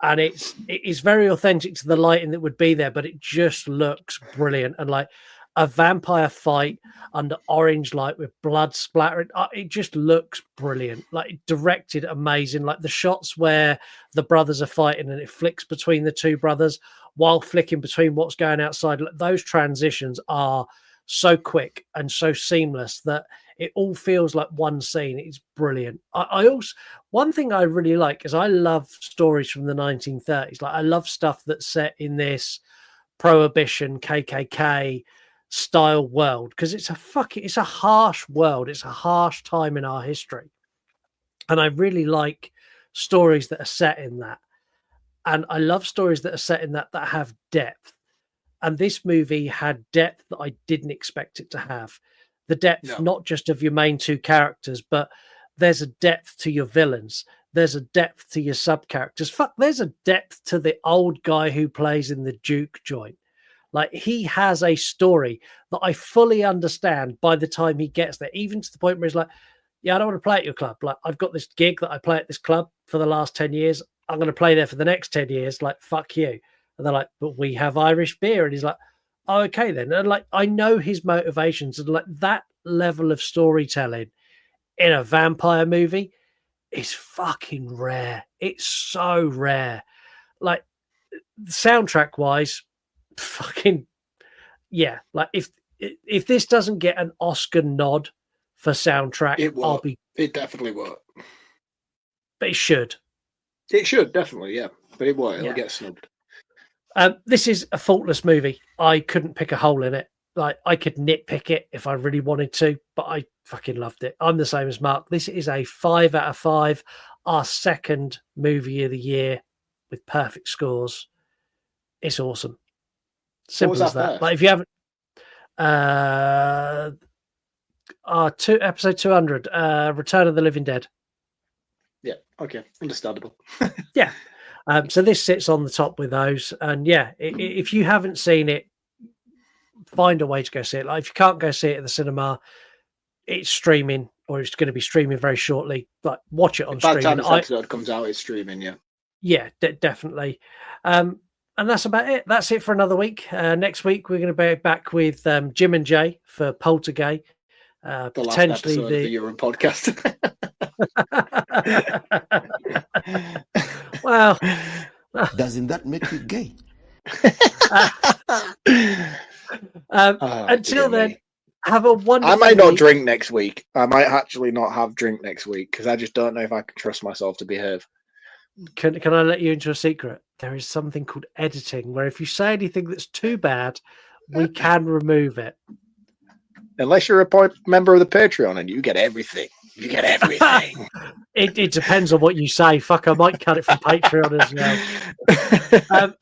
And it is very authentic to the lighting that would be there, but it just looks brilliant. And like a vampire fight under orange light with blood splattering, it just looks brilliant. Like, directed amazing. Like the shots where the brothers are fighting and it flicks between the two brothers while flicking between what's going outside. Those transitions are so quick and so seamless that it all feels like one scene. It's brilliant. I also, one thing I really like is I love stories from the 1930s. Like, I love stuff that's set in this Prohibition, KKK style world, because it's a harsh world. It's a harsh time in our history. And I really like stories that are set in that. And I love stories that are set in that have depth. And this movie had depth that I didn't expect it to have. The depth, not just of your main two characters, but there's a depth to your villains. There's a depth to your sub-characters. There's a depth to the old guy who plays in the Duke joint. Like, he has a story that I fully understand by the time he gets there, even to the point where he's like, yeah, I don't want to play at your club. Like, I've got this gig that I play at this club for the last 10 years. I'm going to play there for the next 10 years. Like, fuck you. And they're like, but we have Irish beer. And he's like, oh, okay then. And like, I know his motivations, and like that level of storytelling in a vampire movie is fucking rare. It's so rare. Like, soundtrack wise, fucking yeah. Like, if this doesn't get an Oscar nod for soundtrack, it definitely won't. But it should. It should, definitely, yeah. But it won't. It'll get snubbed. This is a faultless movie. I couldn't pick a hole in it. Like, I could nitpick it if I really wanted to, but I fucking loved it. I'm the same as Mark. This is a 5 out of 5, our second movie of the year with perfect scores. It's awesome. Simple as that. Like, if you haven't, episode 200, Return of the Living Dead. Yeah. Okay. Understandable. Yeah. So this sits on the top with those. And yeah, if you haven't seen it, find a way to go see it. Like, if you can't go see it at the cinema, it's streaming, or it's going to be streaming very shortly. Like, watch it on streaming. By the time this episode comes out, it's streaming, yeah. Yeah, definitely. And that's about it. That's it for another week. Next week, we're going to be back with Jim and Jay for Poltergeist. The potentially last episode of the Urine podcast. Well, doesn't that make you gay? Until then, have a wonderful I might not week. drink next week. I might actually not have drink next week because I just don't know if I can trust myself to behave. Can I let you into a secret? There is something called editing, where if you say anything that's too bad, we can remove it. Unless you're a member of the Patreon and you get everything. You get everything. It depends on what you say. Fuck, I might cut it from Patreon as well.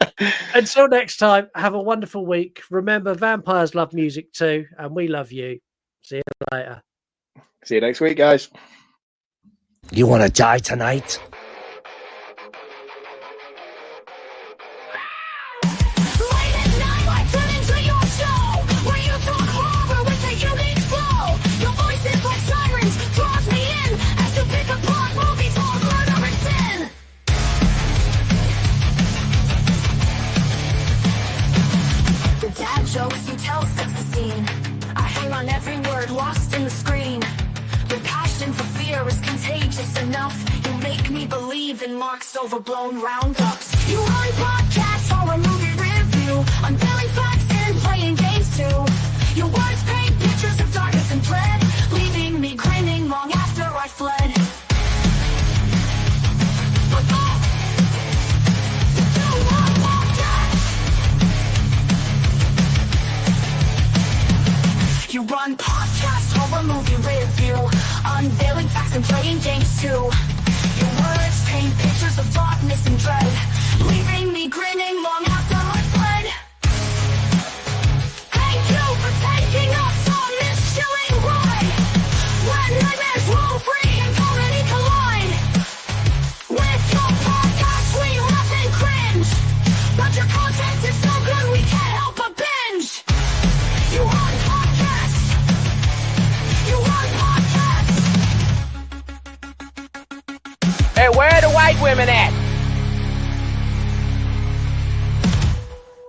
Until next time, have a wonderful week. Remember, vampires love music too, and we love you. See you later. See you next week, guys. You want to die tonight? Dad word lost in the screen. The passion for fear is contagious enough. You make me believe in Mark's overblown roundups. You run podcasts or a movie review, unveiling facts and playing games too. Your words paint pictures of darkness and dread, leaving me grinning long after I fled. You run podcasts or a movie review, unveiling facts and playing games too. Your words paint pictures of darkness and dread, leaving me grinning long after I fled. Thank you for taking us on this chilling ride, when nightmares roll free and comedy collide. With your podcast we laugh and cringe, but your content is so good we can't help but binge. You run podcasts. You run podcasts. Hey, where are the white women at?